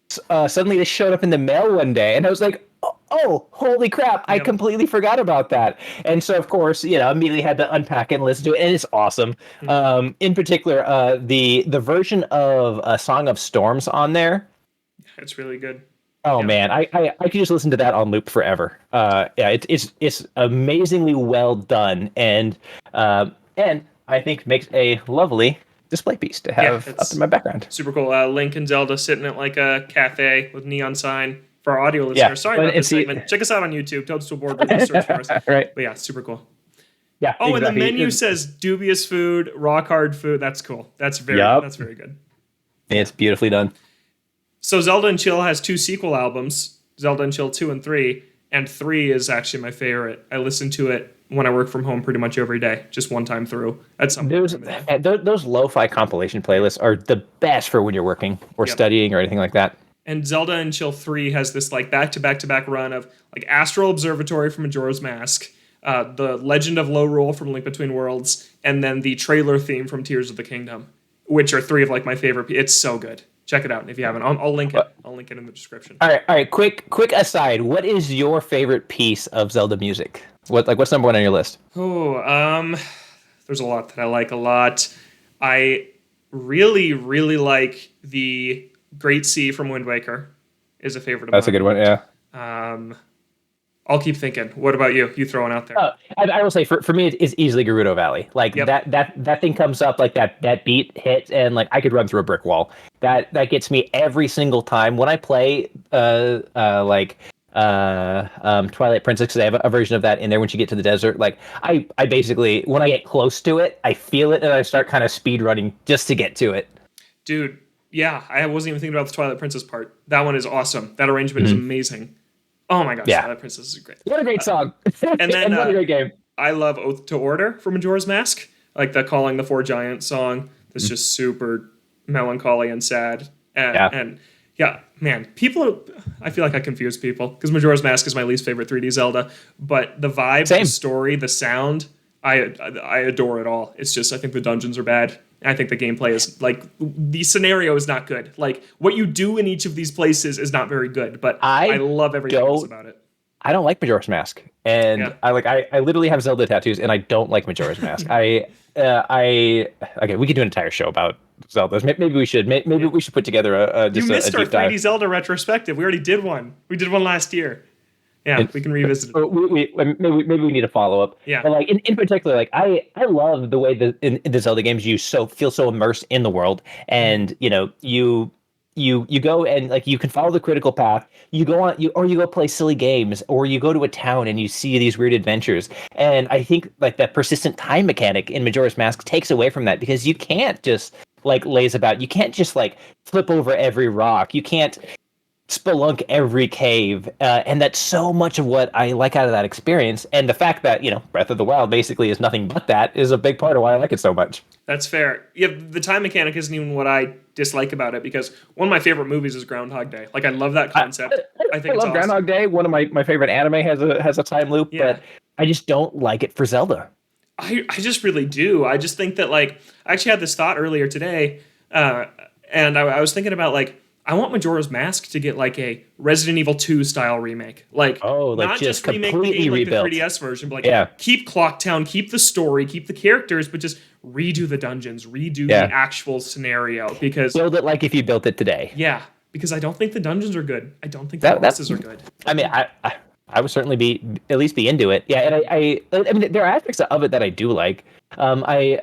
suddenly it showed up in the mail one day, and I was like, oh, holy crap, I completely forgot about that. And so, of course, immediately had to unpack it and listen to it, and it's awesome. Mm-hmm. In particular, the version of A Song of Storms on there. It's really good. Oh man, I could just listen to that on loop forever. It's amazingly well done, and I think makes a lovely display piece to have up in my background. Super cool. Link and Zelda sitting at like a cafe with neon sign for our audio listeners. Yeah. Sorry about this segment. Check us out on YouTube. Toadstool Board with search for us. Right. But yeah, super cool. Yeah. Oh, exactly. And the menu says dubious food, rock hard food. That's cool. That's very good. It's beautifully done. So Zelda and Chill has 2 sequel albums, Zelda and Chill 2 and 3, and 3 is actually my favorite. I listen to it when I work from home pretty much every day, just one time through. At some those lo-fi compilation playlists are the best for when you're working or studying or anything like that. And Zelda and Chill 3 has this like back-to-back-to-back run of like Astral Observatory from Majora's Mask, the Legend of Lorule from Link Between Worlds, and then the trailer theme from Tears of the Kingdom, which are three of like my favorite. It's so good. Check it out if you haven't. I'll link it. I'll link it in the description. All right. Quick aside. What is your favorite piece of Zelda music? What's number one on your list? Oh, there's a lot that I like a lot. I really, really like the Great Sea from Wind Waker. Is a favorite of mine. That's a good one. Yeah. I'll keep thinking. What about you? You throw one out there. I will say for me it's easily Gerudo Valley. Like that thing comes up, like that beat hits, and like I could run through a brick wall. That gets me every single time when I play Twilight Princess, because I have a version of that in there when you get to the desert. Like I basically, when I get close to it, I feel it and I start kind of speed running just to get to it. Dude, yeah, I wasn't even thinking about the Twilight Princess part. That one is awesome. That arrangement is amazing. Oh my gosh, Twilight Princess is great. What a great song. And then what a great game. I love Oath to Order from Majora's Mask. Like the Calling the Four Giants song. That's just super melancholy and sad. And yeah, man, I feel like I confuse people because Majora's Mask is my least favorite 3D Zelda. But the vibe, the story, the sound, I adore it all. It's just, I think the dungeons are bad. I think the gameplay is, like, the scenario is not good. Like, what you do in each of these places is not very good, but I love everything else about it. I don't like Majora's Mask, and I literally have Zelda tattoos, and I don't like Majora's Mask. Okay, we could do an entire show about Zeldas. Maybe we should. Maybe we should put together a deep dive. You missed our 3D Zelda retrospective. We already did one. We did one last year. Yeah, we can revisit it. Maybe we need a follow up. Yeah, but like in particular, like I love the way in the Zelda games you feel so immersed in the world, and you know you go and like you can follow the critical path. You go play silly games, or you go to a town and you see these weird adventures. And I think like that persistent time mechanic in Majora's Mask takes away from that, because you can't just like laze about. You can't just like flip over every rock. You can't spelunk every cave, and that's so much of what I like out of that experience. And the fact that Breath of the Wild basically is nothing but that is a big part of why I like it so much. That's fair. Yeah, the time mechanic isn't even what I dislike about it, because one of my favorite movies is Groundhog Day. Like, I love that concept. I think it's awesome. Groundhog Day. One of my favorite anime has a time loop, but I just don't like it for Zelda. I just really do. I just think that, like, I actually had this thought earlier today, and I was thinking about, like, I want Majora's Mask to get like a Resident Evil 2 style remake. Like, not just remake the game like the 3DS version, but like keep Clocktown, keep the story, keep the characters, but just redo the dungeons, redo the actual scenario. Because build it like if you built it today. Yeah, because I don't think the dungeons are good. I don't think the bosses are good. I mean, I would certainly at least be into it. Yeah, and I mean, there are aspects of it that I do like. I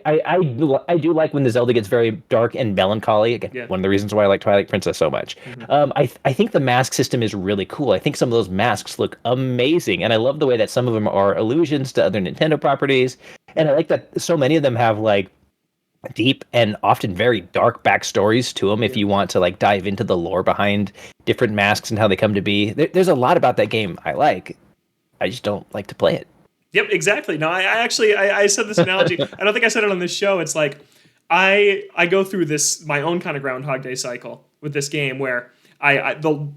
do like when the Zelda gets very dark and melancholy. Again, one of the reasons why I like Twilight Princess so much. I think the mask system is really cool. I think some of those masks look amazing, and I love the way that some of them are allusions to other Nintendo properties. And I like that so many of them have like deep and often very dark backstories to them. If you want to like dive into the lore behind different masks and how they come to be, there's a lot about that game I like. I just don't like to play it. Yep, exactly. No, I said this analogy. I don't think I said it on this show. It's like I go through this my own kind of Groundhog Day cycle with this game, where the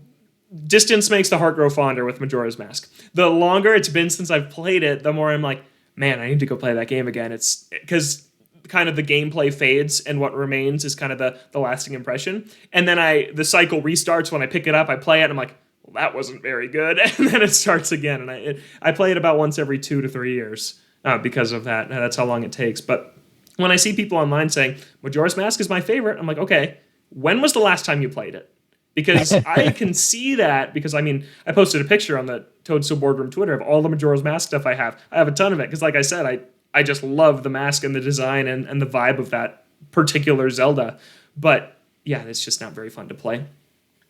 distance makes the heart grow fonder with Majora's Mask. The longer it's been since I've played it, the more I'm like, man, I need to go play that game again. It's because kind of the gameplay fades and what remains is kind of the lasting impression. And then the cycle restarts when I pick it up, I play it, and I'm like, well, that wasn't very good. And then it starts again. And I play it about once every 2 to 3 years because of that. And that's how long it takes. But when I see people online saying, Majora's Mask is my favorite, I'm like, okay, when was the last time you played it? Because I can see that, because I mean, I posted a picture on the Toadstool Boardroom Twitter of all the Majora's Mask stuff I have. I have a ton of it because, like I said, I just love the mask and the design and the vibe of that particular Zelda. But yeah, it's just not very fun to play.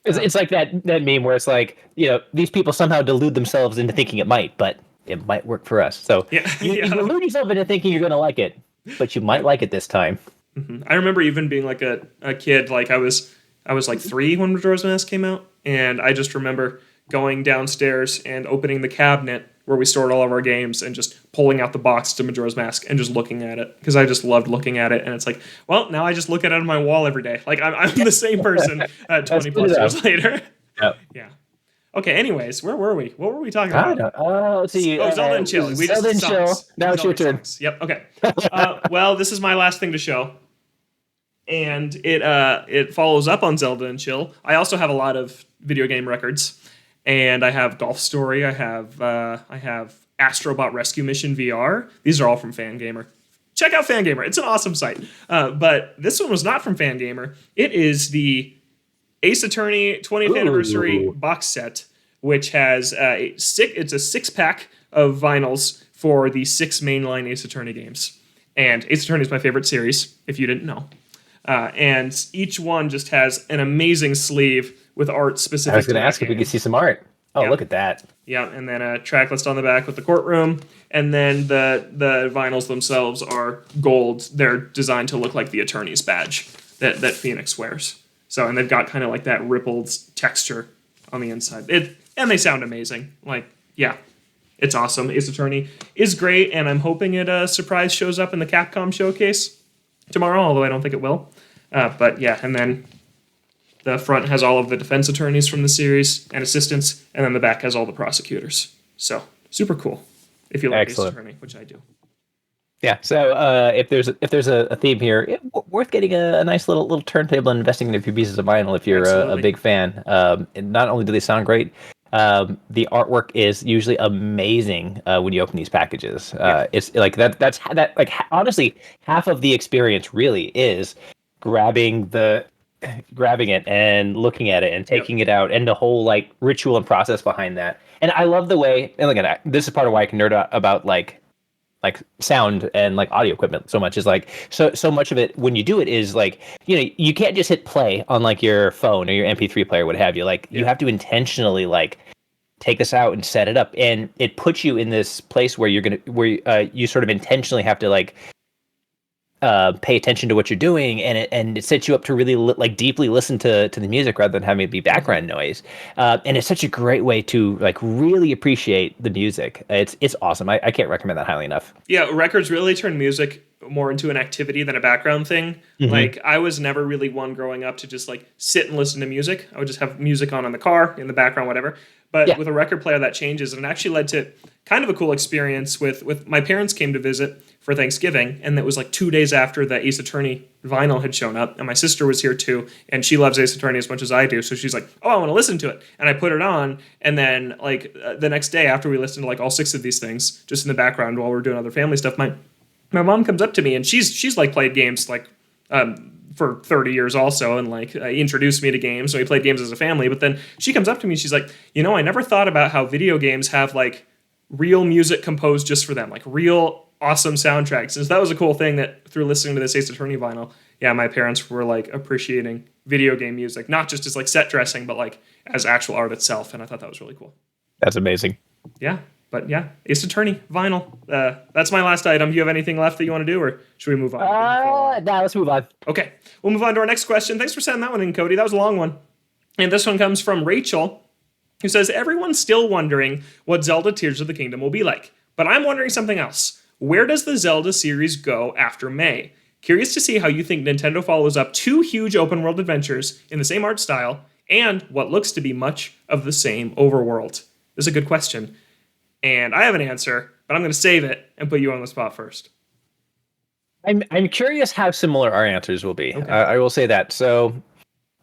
It's like that meme where it's like, these people somehow delude themselves into thinking it might, but it might work for us. So you delude yourself into thinking you're going to like it, but you might like it this time. Mm-hmm. I remember even being like a kid, like I was like 3 when Majora's Mask came out, and I just remember going downstairs and opening the cabinet where we stored all of our games, and just pulling out the box to Majora's Mask and just looking at it, because I just loved looking at it. And it's like, well, now I just look at it on my wall every day. Like I'm the same person 20 plus years later. Yep. Yeah. Okay, anyways, where were we? What were we talking about? Let's see. Zelda and Chill. Zelda and Chill. Now it's your turn. Yep, okay. Well, this is my last thing to show. And it follows up on Zelda and Chill. I also have a lot of video game records. And I have Golf Story. I have Astrobot Rescue Mission VR. These are all from Fangamer. Check out Fangamer. It's an awesome site. But this one was not from Fangamer. It is the Ace Attorney 20th Anniversary box set, which has it's a 6-pack of vinyls for the 6 mainline Ace Attorney games. And Ace Attorney is my favorite series, if you didn't know. And each one just has an amazing sleeve with art specific. I was going to ask if we could see some art. Oh, look at that. Yeah, and then a track list on the back with the courtroom. And then the vinyls themselves are gold. They're designed to look like the attorney's badge that Phoenix wears. So, and they've got kind of like that rippled texture on the inside. And they sound amazing. Like, yeah, it's awesome. Ace Attorney is great, and I'm hoping it surprise shows up in the Capcom showcase tomorrow, although I don't think it will. But yeah, and then the front has all of the defense attorneys from the series and assistants, and then the back has all the prosecutors. So, super cool if you like Ace Attorney, which I do. Yeah, so if there's a theme here, worth getting a nice little turntable and investing in a few pieces of vinyl if you're a big fan. And not only do they sound great, the artwork is usually amazing when you open these packages. It's like that's like honestly half of the experience really is grabbing it and looking at it and taking it out, and the whole like ritual and process behind that. And I love the way, and look at that. This is part of why I can nerd out about like sound and like audio equipment so much, is like so much of it when you do it is like, you know, you can't just hit play on like your phone or your MP3 player, what have you. Like you have to intentionally like take this out and set it up, and it puts you in this place where you sort of intentionally have to like pay attention to what you're doing, and it sets you up to really like deeply listen to the music rather than having it be background noise. And it's such a great way to like really appreciate the music. It's awesome. I can't recommend that highly enough. Yeah, records really turn music more into an activity than a background thing. Mm-hmm. Like I was never really one growing up to just like sit and listen to music. I would just have music on in the car, in the background, whatever. But with a record player that changes, and it actually led to kind of a cool experience with my parents came to visit for Thanksgiving, and it was like 2 days after the Ace Attorney vinyl had shown up, and my sister was here too, and she loves Ace Attorney as much as I do, so she's like, oh, I want to listen to it, and I put it on, and then like the next day after we listened to like all 6 of these things, just in the background while we're doing other family stuff, my mom comes up to me, and she's like played games like for 30 years also, and like introduced me to games, so we played games as a family, but then she comes up to me, she's like, you know, I never thought about how video games have like real music composed just for them, like real awesome soundtracks. And so that was a cool thing that through listening to this Ace Attorney vinyl, my parents were like appreciating video game music, not just as like set dressing, but like as actual art itself. And I thought that was really cool. That's amazing. Yeah. But yeah, Ace Attorney vinyl. That's my last item. Do you have anything left that you want to do, or should we move on? No, let's move on. Okay. We'll move on to our next question. Thanks for sending that one in, Cody. That was a long one. And this one comes from Rachel, who says, everyone's still wondering what Zelda Tears of the Kingdom will be like. But I'm wondering something else. Where does the Zelda series go after May? Curious to see how you think Nintendo follows up 2 huge open-world adventures in the same art style and what looks to be much of the same overworld. This is a good question. And I have an answer, but I'm going to save it and put you on the spot first. I'm curious how similar our answers will be. Okay. I will say that. So,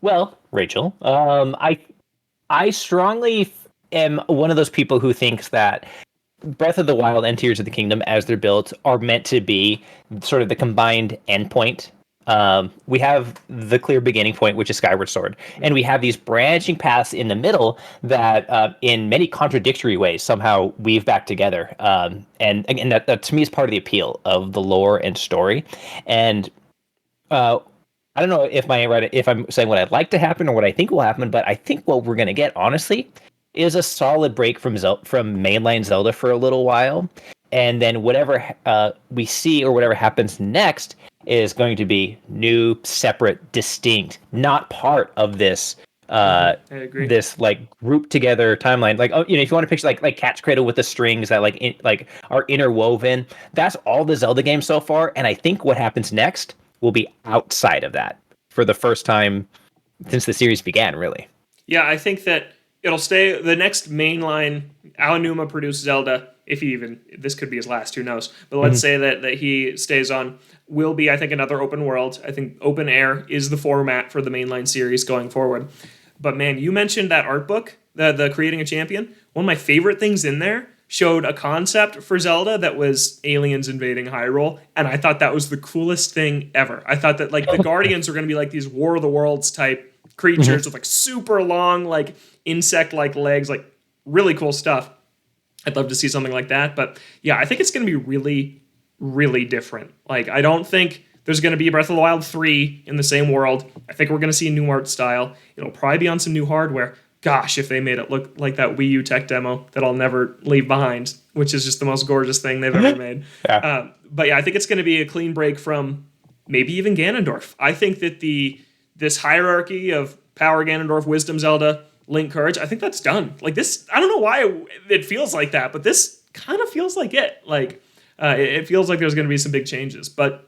well, Rachel, I strongly am one of those people who thinks that Breath of the Wild and Tears of the Kingdom, as they're built, are meant to be sort of the combined endpoint. We have the clear beginning point, which is Skyward Sword, and we have these branching paths in the middle that, in many contradictory ways, somehow weave back together. And again, that to me is part of the appeal of the lore and story. And I don't know if I'm saying what I'd like to happen or what I think will happen, but I think what we're going to get, honestly, is a solid break from mainline Zelda for a little while, and then whatever we see or whatever happens next is going to be new, separate, distinct, not part of this I agree. This like grouped together timeline. Like, oh, if you want to picture like Cat's Cradle with the strings that like are interwoven, that's all the Zelda games so far. And I think what happens next will be outside of that for the first time since the series began, really. Yeah, I think that it'll stay the next mainline Aonuma produced Zelda, if he even, this could be his last, who knows. But let's say that he stays on, will be, I think, another open world. I think open air is the format for the mainline series going forward. But man, you mentioned that art book, the Creating a Champion. One of my favorite things in there showed a concept for Zelda that was aliens invading Hyrule, and I thought that was the coolest thing ever. I thought that like the Guardians were going to be like these War of the Worlds type creatures with like super long like insect-like legs, like really cool stuff. I'd love to see something like that, but yeah, I think it's going to be really, really different. Like, I don't think there's going to be Breath of the Wild 3 in the same world. I think we're going to see a new art style. It'll probably be on some new hardware. Gosh, if they made it look like that Wii U tech demo that I'll never leave behind, which is just the most gorgeous thing they've ever made. But yeah, I think it's going to be a clean break from maybe even Ganondorf. I think that this hierarchy of Power Ganondorf, Wisdom Zelda, Link Courage, I think that's done. Like this, I don't know why it feels like that, but this kind of feels like it. Like it feels like there's going to be some big changes, but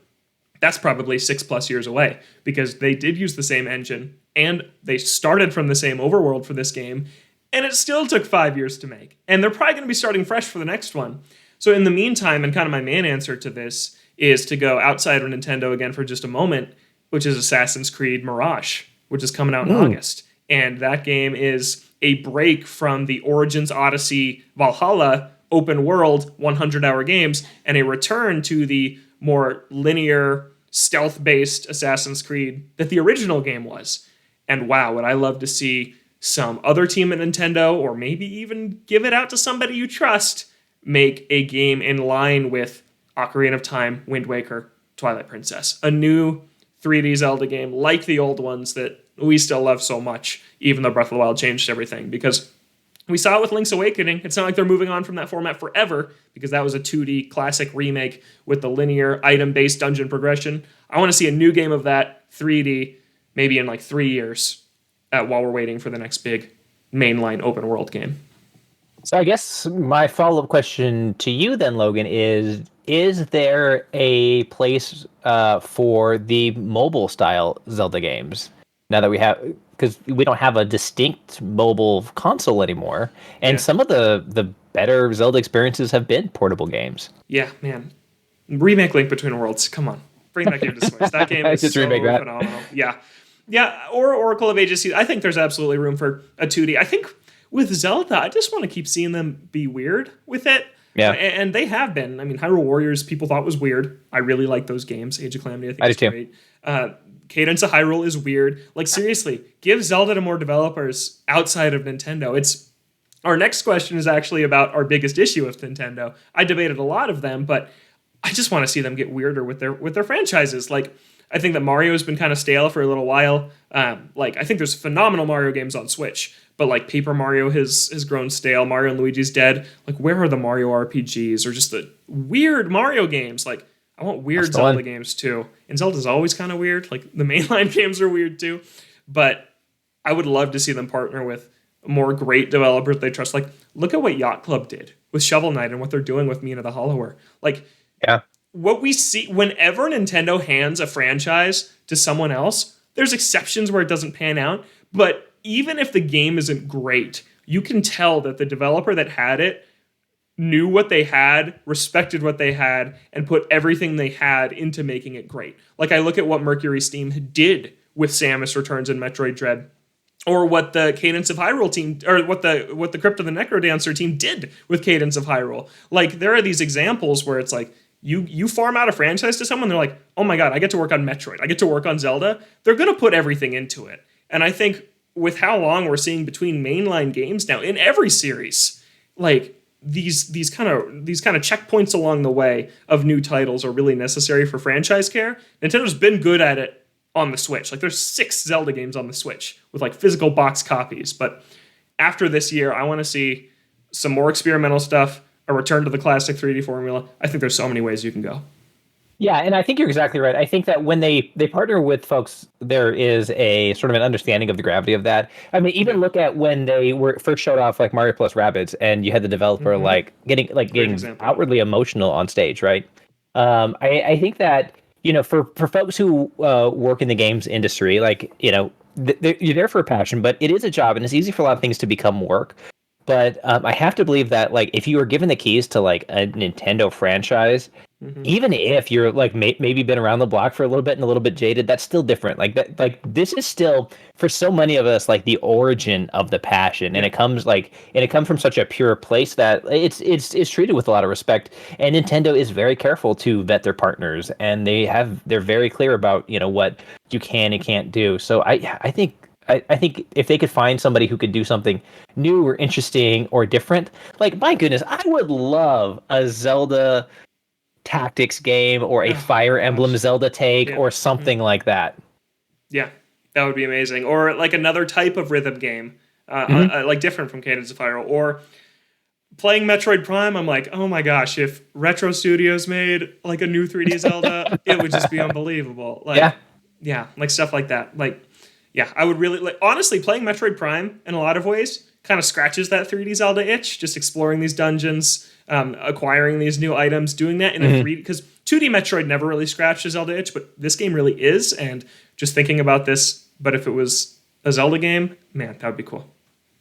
that's probably 6+ years away because they did use the same engine and they started from the same overworld for this game, and it still took 5 years to make. And they're probably going to be starting fresh for the next one. So in the meantime, and kind of my main answer to this is to go outside of Nintendo again for just a moment, which is Assassin's Creed Mirage, which is coming out in August. And that game is a break from the Origins, Odyssey, Valhalla open world 100-hour games and a return to the more linear, stealth-based Assassin's Creed that the original game was. And wow, would I love to see some other team at Nintendo, or maybe even give it out to somebody you trust, make a game in line with Ocarina of Time, Wind Waker, Twilight Princess. A new 3D Zelda game like the old ones that we still love so much, even though Breath of the Wild changed everything. Because we saw it with Link's Awakening. It's not like they're moving on from that format forever, because that was a 2D classic remake with the linear item-based dungeon progression. I want to see a new game of that, 3D, maybe in like 3 years, while we're waiting for the next big mainline open world game. So I guess my follow-up question to you then, Logan, is there a place for the mobile style Zelda games now that we have, because we don't have a distinct mobile console anymore, and some of the better Zelda experiences have been portable games. Yeah, man. Remake Link Between Worlds. Come on. Bring that game to Switch. That game is so phenomenal. Yeah. Yeah, or Oracle of Ages. I think there's absolutely room for a 2D. I think with Zelda, I just want to keep seeing them be weird with it. Yeah. And they have been. I mean, Hyrule Warriors, people thought was weird. I really like those games. Age of Calamity, I think is great. Cadence of Hyrule is weird. Like, seriously, give Zelda to more developers outside of Nintendo. Our next question is actually about our biggest issue with Nintendo. I debated a lot of them, but I just want to see them get weirder with their franchises. Like, I think that Mario's been kind of stale for a little while. I think there's phenomenal Mario games on Switch, but like Paper Mario has grown stale. Mario and Luigi's dead. Like, where are the Mario RPGs or just the weird Mario games? Like, I want weird Zelda games too. And Zelda's always kind of weird. Like, the mainline games are weird too. But I would love to see them partner with more great developers they trust. Like, look at what Yacht Club did with Shovel Knight and what they're doing with Mina the Hollower. Like, yeah. What we see whenever Nintendo hands a franchise to someone else, there's exceptions where it doesn't pan out. But even if the game isn't great, you can tell that the developer that had it knew what they had, respected what they had, and put everything they had into making it great. Like, I look at what Mercury Steam did with Samus Returns and Metroid Dread, or what the Cadence of Hyrule team, or what the Crypt of the Necrodancer team did with Cadence of Hyrule. Like, there are these examples where it's like, you farm out a franchise to someone, they're like, oh my god, I get to work on Metroid, I get to work on Zelda. They're going to put everything into it. And I think with how long we're seeing between mainline games now in every series, like, these kind of checkpoints along the way of new titles are really necessary for franchise care. Nintendo's been good at it on the Switch. Like, there's 6 Zelda games on the Switch with like physical box copies. But after this year, I want to see some more experimental stuff, a return to the classic 3D formula. I think there's so many ways you can go. Yeah, and I think you're exactly right. I think that when they partner with folks, there is a sort of an understanding of the gravity of that. I mean, even look at when they were first showed off like Mario plus Rabbids, and you had the developer getting outwardly emotional on stage, right? I think that for folks who work in the games industry, like you're there for a passion, but it is a job, and it's easy for a lot of things to become work. But I have to believe that like if you were given the keys to like a Nintendo franchise, even if you're like maybe been around the block for a little bit and a little bit jaded, that's still different. Like that, like this is still for so many of us like the origin of the passion, and it comes from such a pure place that it's treated with a lot of respect. And Nintendo is very careful to vet their partners, and they're very clear about what you can and can't do. So I think. I think if they could find somebody who could do something new or interesting or different, like my goodness, I would love a Zelda tactics game or a Fire Emblem Zelda take or something like that. Yeah, that would be amazing. Or like another type of rhythm game, like different from Cadence of Fire. Or playing Metroid Prime, I'm like, oh my gosh, if Retro Studios made like a new 3D Zelda, it would just be unbelievable. Like, yeah, like stuff like that. Like, yeah, I would really like. Honestly, playing Metroid Prime in a lot of ways kind of scratches that 3D Zelda itch. Just exploring these dungeons, acquiring these new items, doing that in a 3D, because 2D Metroid never really scratched a Zelda itch, but this game really is. And just thinking about this, but if it was a Zelda game, man, that would be cool.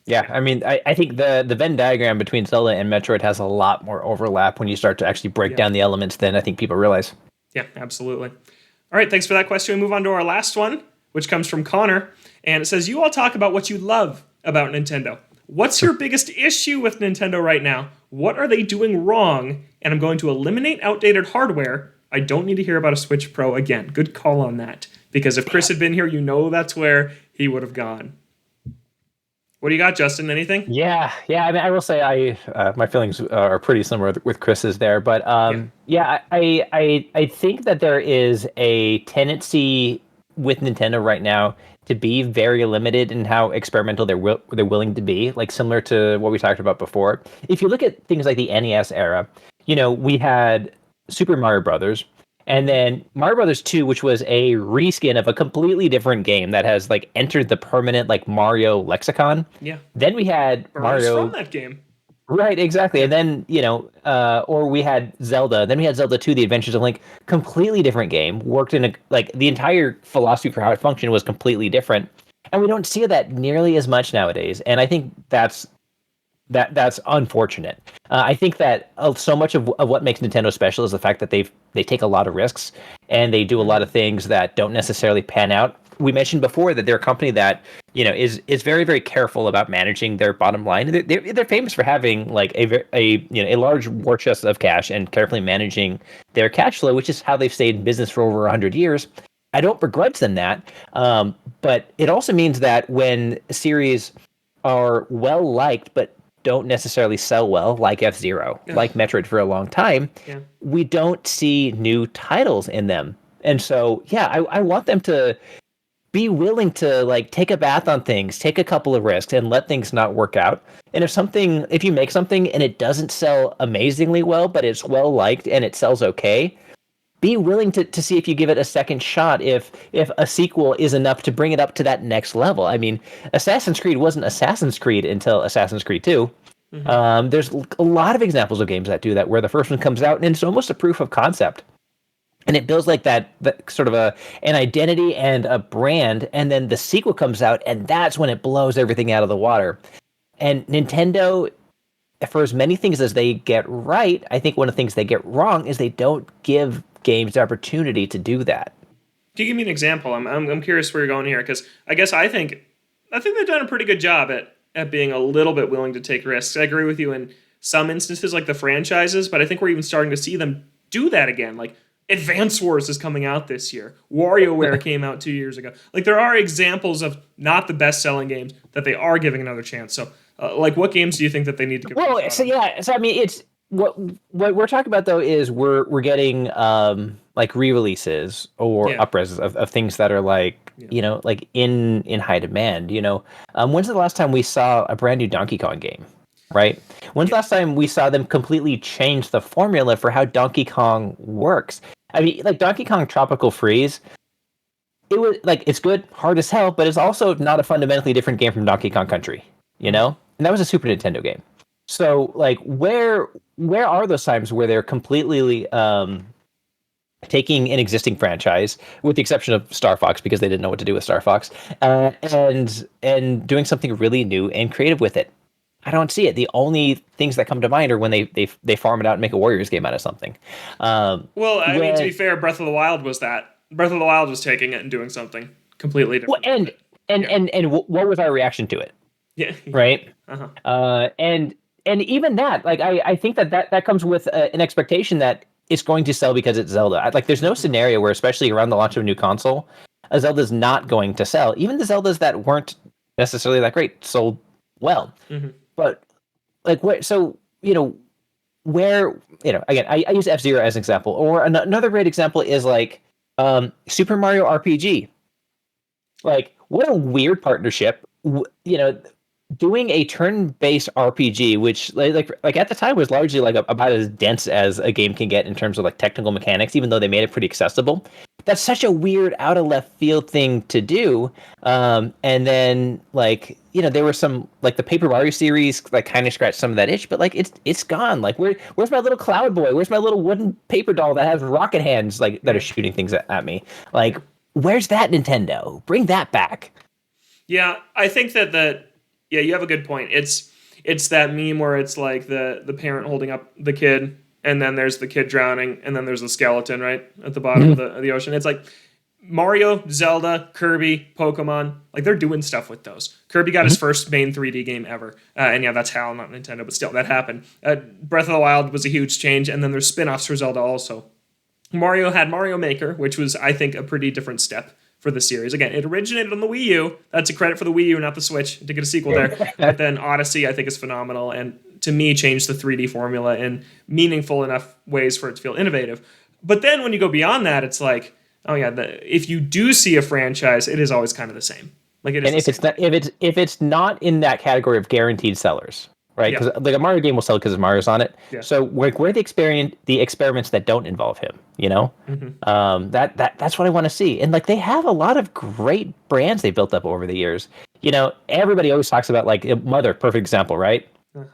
Yeah, I mean, I think the Venn diagram between Zelda and Metroid has a lot more overlap when you start to actually break down the elements than I think people realize. Yeah, absolutely. All right, thanks for that question. We move on to our last one, which comes from Connor, and it says, you all talk about what you love about Nintendo. What's your biggest issue with Nintendo right now? What are they doing wrong? And I'm going to eliminate outdated hardware. I don't need to hear about a Switch Pro again. Good call on that. Because if Chris had been here, that's where he would have gone. What do you got, Justin? Anything? Yeah. I mean, I will say my feelings are pretty similar with Chris's there, but I think that there is a tendency with Nintendo right now to be very limited in how experimental they're willing to be, like similar to what we talked about before. If you look at things like the NES era, we had Super Mario Brothers, and then Mario Brothers 2, which was a reskin of a completely different game that has like entered the permanent like Mario lexicon. Yeah. Then we had Mario from that game. Right, exactly. And then, or we had Zelda. Then we had Zelda 2, The Adventures of Link. Completely different game. Worked in the entire philosophy for how it functioned was completely different. And we don't see that nearly as much nowadays. And I think that's unfortunate. I think that so much of what makes Nintendo special is the fact that they take a lot of risks and they do a lot of things that don't necessarily pan out. We mentioned before that they're a company that is very, very careful about managing their bottom line. They're famous for having like a large war chest of cash and carefully managing their cash flow, which is how they've stayed in business for over 100 years. I don't begrudge them that, but it also means that when series are well liked but don't necessarily sell well, like F-Zero, like Metroid for a long time, we don't see new titles in them. And so, I want them to be willing to like take a bath on things, take a couple of risks, and let things not work out. And if you make something and it doesn't sell amazingly well, but it's well liked and it sells okay, be willing to see if you give it a second shot, if a sequel is enough to bring it up to that next level. I mean, Assassin's Creed wasn't Assassin's Creed until Assassin's Creed 2. There's a lot of examples of games that do that, where the first one comes out and it's almost a proof of concept. And it builds like that sort of an identity and a brand, and then the sequel comes out, and that's when it blows everything out of the water. And Nintendo, for as many things as they get right, I think one of the things they get wrong is they don't give games the opportunity to do that. Can you give me an example? I'm curious where you're going here, because I think they've done a pretty good job at being a little bit willing to take risks. I agree with you in some instances, like the franchises, but I think we're even starting to see them do that again. Like Advance Wars is coming out this year. WarioWare came out 2 years ago. Like there are examples of not the best-selling games that they are giving another chance. So, like, what games do you think that they need to give? Well, so I mean, it's what we're talking about though is we're getting like re-releases or upreses of things that are like like in high demand. When's the last time we saw a brand new Donkey Kong game? right? When's the last time we saw them completely change the formula for how Donkey Kong works? I mean, like Donkey Kong Tropical Freeze, it was like it's good, hard as hell, but it's also not a fundamentally different game from Donkey Kong Country, you know? And that was a Super Nintendo game. So like where are those times where they're completely taking an existing franchise, with the exception of Star Fox because they didn't know what to do with Star Fox, and doing something really new and creative with it? I don't see it. The only things that come to mind are when they farm it out and make a Warriors game out of something. Well, I mean, to be fair, Breath of the Wild was that. Breath of the Wild was taking it and doing something completely different. Well, and what was our reaction to it? Yeah. Right. And even that, like, I think that comes with an expectation that it's going to sell because it's Zelda. Like, there's no scenario where, especially around the launch of a new console, a Zelda's not going to sell. Even the Zeldas that weren't necessarily that great sold well. But like, where again, I use F-Zero as an example, or another great example is like Super Mario RPG. Like, what a weird partnership. Doing a turn-based RPG, which like at the time was largely like about as dense as a game can get in terms of like technical mechanics, even though they made it pretty accessible. That's such a weird out of left field thing to do. And then like, there were some like the Paper Mario series like kind of scratched some of that itch, but like it's gone. Like where's my little cloud boy? Where's my little wooden paper doll that has rocket hands like that are shooting things at me? Like, where's that, Nintendo? Bring that back. Yeah, I think that yeah, you have a good point. It's that meme where it's like the parent holding up the kid, and then there's the kid drowning, and then there's the skeleton right at the bottom of the ocean. It's like Mario, Zelda, Kirby, Pokemon, like they're doing stuff with those. Kirby got his first main 3D game ever, and yeah, that's HAL, not Nintendo, but still, that happened. Breath of the Wild was a huge change, and then there's spin-offs for Zelda also. Mario had Mario Maker, which was, I think, a pretty different step for the series. Again, it originated on the Wii U. That's a credit for the Wii U, not the Switch, to get a sequel there. But then Odyssey, I think, is phenomenal, and to me, changed the 3D formula in meaningful enough ways for it to feel innovative. But then when you go beyond that, it's like, oh yeah, if you do see a franchise, it is always kind of the same. Like it is. And if it's not in that category of guaranteed sellers, right? Because like a Mario game will sell because Mario's on it. Yeah. So where the experiments that don't involve him, that's what I want to see. And like they have a lot of great brands they built up over the years. Everybody always talks about like Mother, perfect example, right? Yeah.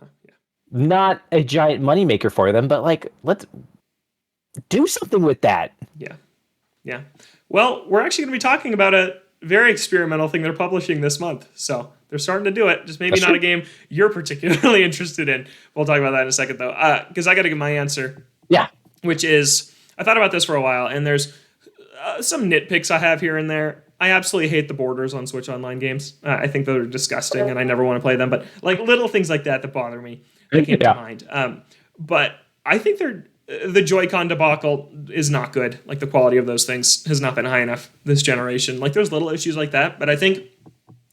Not a giant moneymaker for them, but like let's do something with that. Yeah. Well, we're actually going to be talking about a very experimental thing they're publishing this month. So they're starting to do it. Just maybe not a game you're particularly interested in. We'll talk about that in a second, though, because I got to give my answer. Yeah. Which is, I thought about this for a while, and there's some nitpicks I have here and there. I absolutely hate the borders on Switch Online games. I think they're disgusting, and I never want to play them. But like little things like that bother me. I can't mind. But I think the Joy-Con debacle is not good. Like the quality of those things has not been high enough this generation. Like there's little issues like that, but I think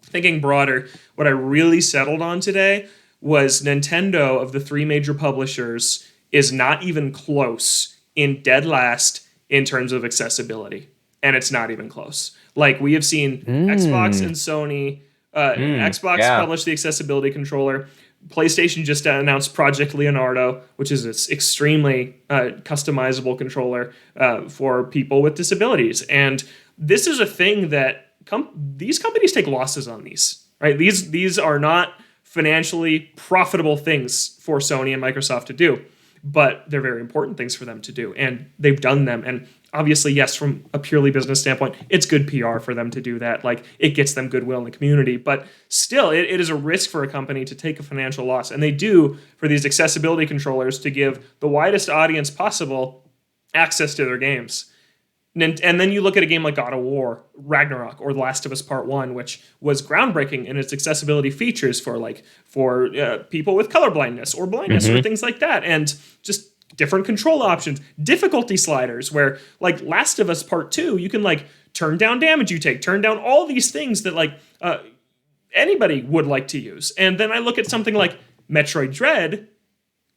thinking broader, what I really settled on today was Nintendo, of the three major publishers, is not even close in dead last in terms of accessibility. And it's not even close. Like we have seen Xbox and Sony, Xbox publish the accessibility controller. PlayStation just announced Project Leonardo, which is an extremely customizable controller for people with disabilities. And this is a thing that these companies take losses on these, right? These are not financially profitable things for Sony and Microsoft to do, but they're very important things for them to do. And they've done them. And obviously, yes, from a purely business standpoint, it's good PR for them to do that. Like, it gets them goodwill in the community. But still, it is a risk for a company to take a financial loss. And they do for these accessibility controllers to give the widest audience possible access to their games. And then you look at a game like God of War, Ragnarok, or The Last of Us Part 1, which was groundbreaking in its accessibility features for people with color blindness or blindness or things like that. And just different control options, difficulty sliders, where like Last of Us Part 2, you can like turn down damage you take, turn down all these things that like anybody would like to use. And then I look at something like Metroid Dread,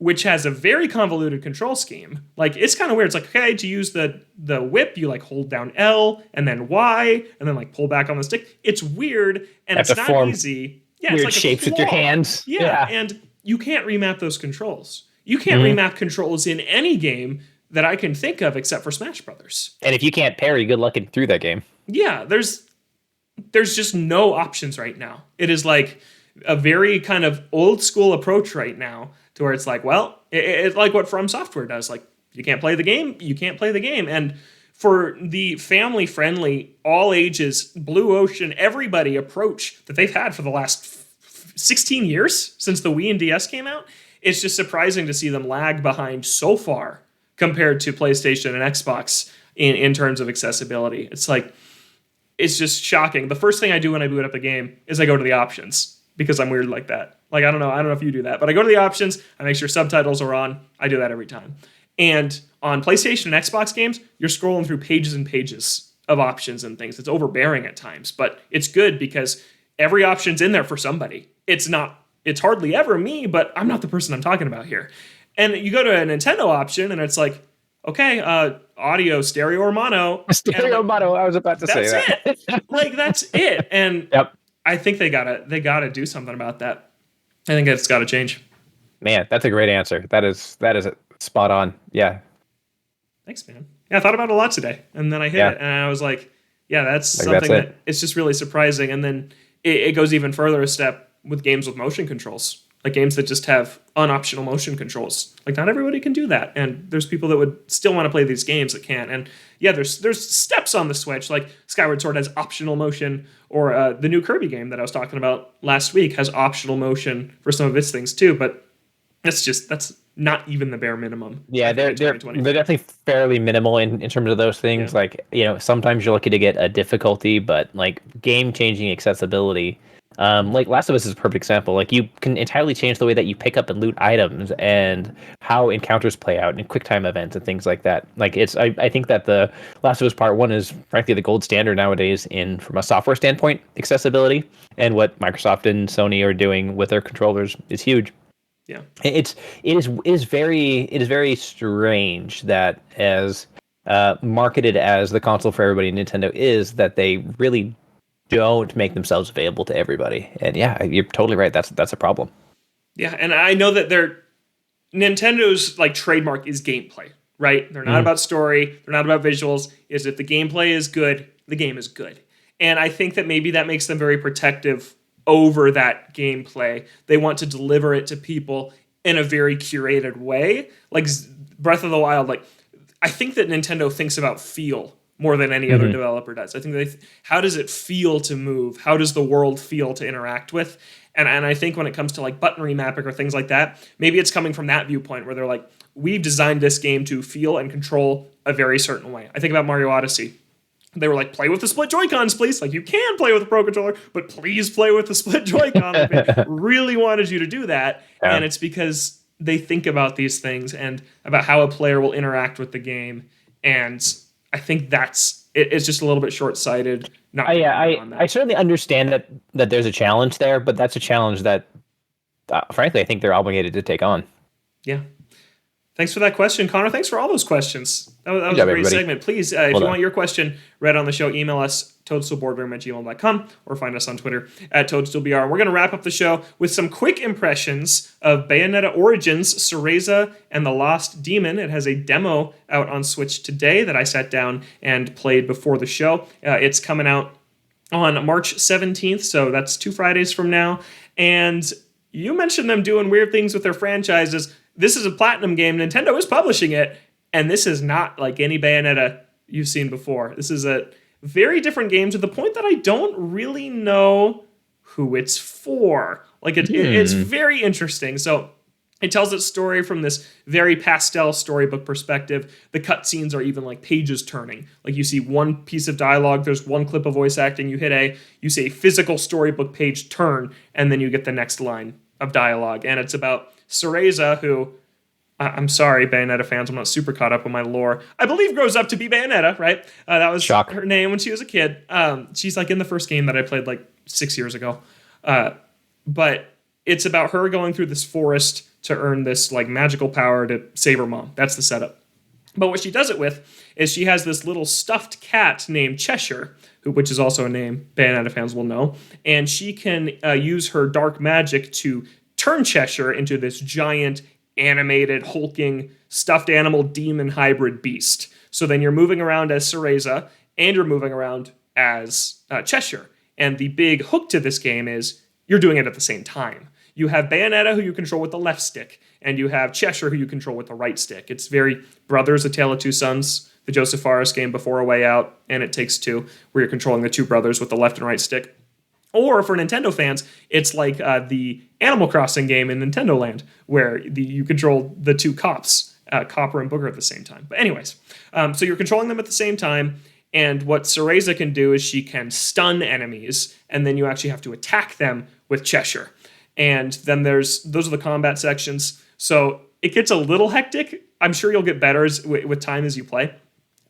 which has a very convoluted control scheme. Like, it's kind of weird. It's like, okay, to use the whip, you like hold down L and then Y and then like pull back on the stick. It's weird and it's not easy. Yeah, weird it's like shapes with your hands. Yeah, and you can't remap those controls. You can't remap controls in any game that I can think of except for Smash Brothers. And if you can't parry, good luck getting through that game. Yeah, there's just no options right now. It is like a very kind of old school approach right now to where it's like, well, it's like what From Software does. Like, you can't play the game, you can't play the game. And for the family-friendly, all ages, Blue Ocean, everybody approach that they've had for the last 16 years since the Wii and DS came out, it's just surprising to see them lag behind so far compared to PlayStation and Xbox in terms of accessibility. It's like, it's just shocking. The first thing I do when I boot up a game is I go to the options because I'm weird like that. Like, I don't know if you do that, but I go to the options, I make sure subtitles are on. I do that every time. And on PlayStation and Xbox games, you're scrolling through pages and pages of options and things. It's overbearing at times, but it's good because every option's in there for somebody. It's hardly ever me, but I'm not the person I'm talking about here. And you go to a Nintendo option and it's like, okay, audio, stereo or mono. Stereo or mono, I was about to say that. That's it. Like, that's it. And yep. I think they gotta do something about that. I think it's gotta change. Man, that's a great answer. That is spot on. Yeah. Thanks, man. Yeah, I thought about it a lot today. And then I hit it and I was like, yeah, that's something that it's just really surprising. And then it goes even further a step with games with motion controls. Like games that just have unoptional motion controls. Like, not everybody can do that. And there's people that would still want to play these games that can't. And yeah, there's steps on the Switch. Like Skyward Sword has optional motion, or the new Kirby game that I was talking about last week has optional motion for some of its things too. But that's not even the bare minimum. Yeah, they're definitely fairly minimal in terms of those things. Yeah. Like, sometimes you're lucky to get a difficulty, but like game-changing accessibility. Like Last of Us is a perfect example. Like, you can entirely change the way that you pick up and loot items and how encounters play out and QuickTime events and things like that. Like, I think that the Last of Us Part 1 is frankly the gold standard nowadays from a software standpoint, accessibility, and what Microsoft and Sony are doing with their controllers is huge. Yeah, it is very strange that as marketed as the console for everybody Nintendo is, that they really don't make themselves available to everybody. And yeah, you're totally right. That's a problem. Yeah, and I know that Nintendo's like trademark is gameplay, right? They're not about story. They're not about visuals. Is if the gameplay is good, the game is good. And I think that maybe that makes them very protective over that gameplay. They want to deliver it to people in a very curated way. Like Breath of the Wild, like, I think that Nintendo thinks about feel more than any other developer does. I think how does it feel to move? How does the world feel to interact with? And I think when it comes to like button remapping or things like that, maybe it's coming from that viewpoint where they're like, we've designed this game to feel and control a very certain way. I think about Mario Odyssey. They were like, play with the split Joy-Cons, please. Like, you can play with the Pro Controller, but please play with the split Joy-Con. They really wanted you to do that. Yeah. And it's because they think about these things and about how a player will interact with the game. And I think it's just a little bit short-sighted. I certainly understand that there's a challenge there, but that's a challenge that, frankly, I think they're obligated to take on. Yeah. Thanks for that question, Connor. Thanks for all those questions. That was a great everybody. Segment. Please, if you want your question read on the show, email us, toadstoolboardroom@gmail.com, or find us on Twitter @ToadstoolBR. We're going to wrap up the show with some quick impressions of Bayonetta Origins, Cereza, and the Lost Demon. It has a demo out on Switch today that I sat down and played before the show. It's coming out on March 17th, so that's 2 Fridays from now. And you mentioned them doing weird things with their franchises. This is a Platinum game. Nintendo is publishing it, and this is not like any Bayonetta you've seen before. This is a very different game to the point that I don't really know who it's for. Like, it's very interesting. So it tells its story from this very pastel storybook perspective. The cutscenes are even like pages turning. Like, you see one piece of dialogue, there's one clip of voice acting, you see a physical storybook page turn, and then you get the next line of dialogue. And it's about Cereza, who, I'm sorry, Bayonetta fans, I'm not super caught up on my lore, I believe grows up to be Bayonetta, right? That was her name when she was a kid. She's like in the first game that I played like 6 years ago. But it's about her going through this forest to earn this like magical power to save her mom. That's the setup. But what she does it with is she has this little stuffed cat named Cheshire, which is also a name Bayonetta fans will know, and she can use her dark magic to turn Cheshire into this giant animated, hulking, stuffed animal demon hybrid beast. So then you're moving around as Cereza, and you're moving around as Cheshire. And the big hook to this game is you're doing it at the same time. You have Bayonetta, who you control with the left stick, and you have Cheshire, who you control with the right stick. It's very Brothers, A Tale of Two Sons, the Joseph Fares game before A Way Out, and It Takes Two, where you're controlling the two brothers with the left and right stick. Or for Nintendo fans, it's like the Animal Crossing game in Nintendo Land, where you control the two cops, Copper and Booger, at the same time. But anyways, so you're controlling them at the same time, and what Cereza can do is she can stun enemies, and then you actually have to attack them with Cheshire. And then those are the combat sections. So it gets a little hectic. I'm sure you'll get better with time as you play.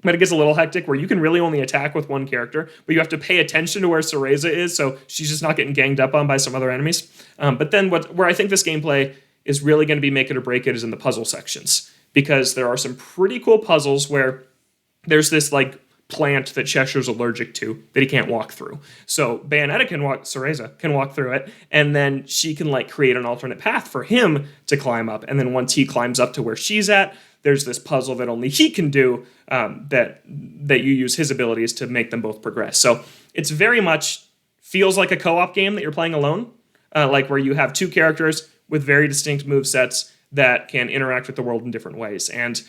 But it gets a little hectic where you can really only attack with one character, but you have to pay attention to where Cereza is, so she's just not getting ganged up on by some other enemies. But then where I think this gameplay is really going to be make it or break it is in the puzzle sections, because there are some pretty cool puzzles where there's this like plant that Cheshire's allergic to that he can't walk through. So Cereza can walk through it, and then she can like create an alternate path for him to climb up. And then once he climbs up to where she's at, there's this puzzle that only he can do that you use his abilities to make them both progress. So it's very much feels like a co-op game that you're playing alone, like where you have two characters with very distinct move sets that can interact with the world in different ways. And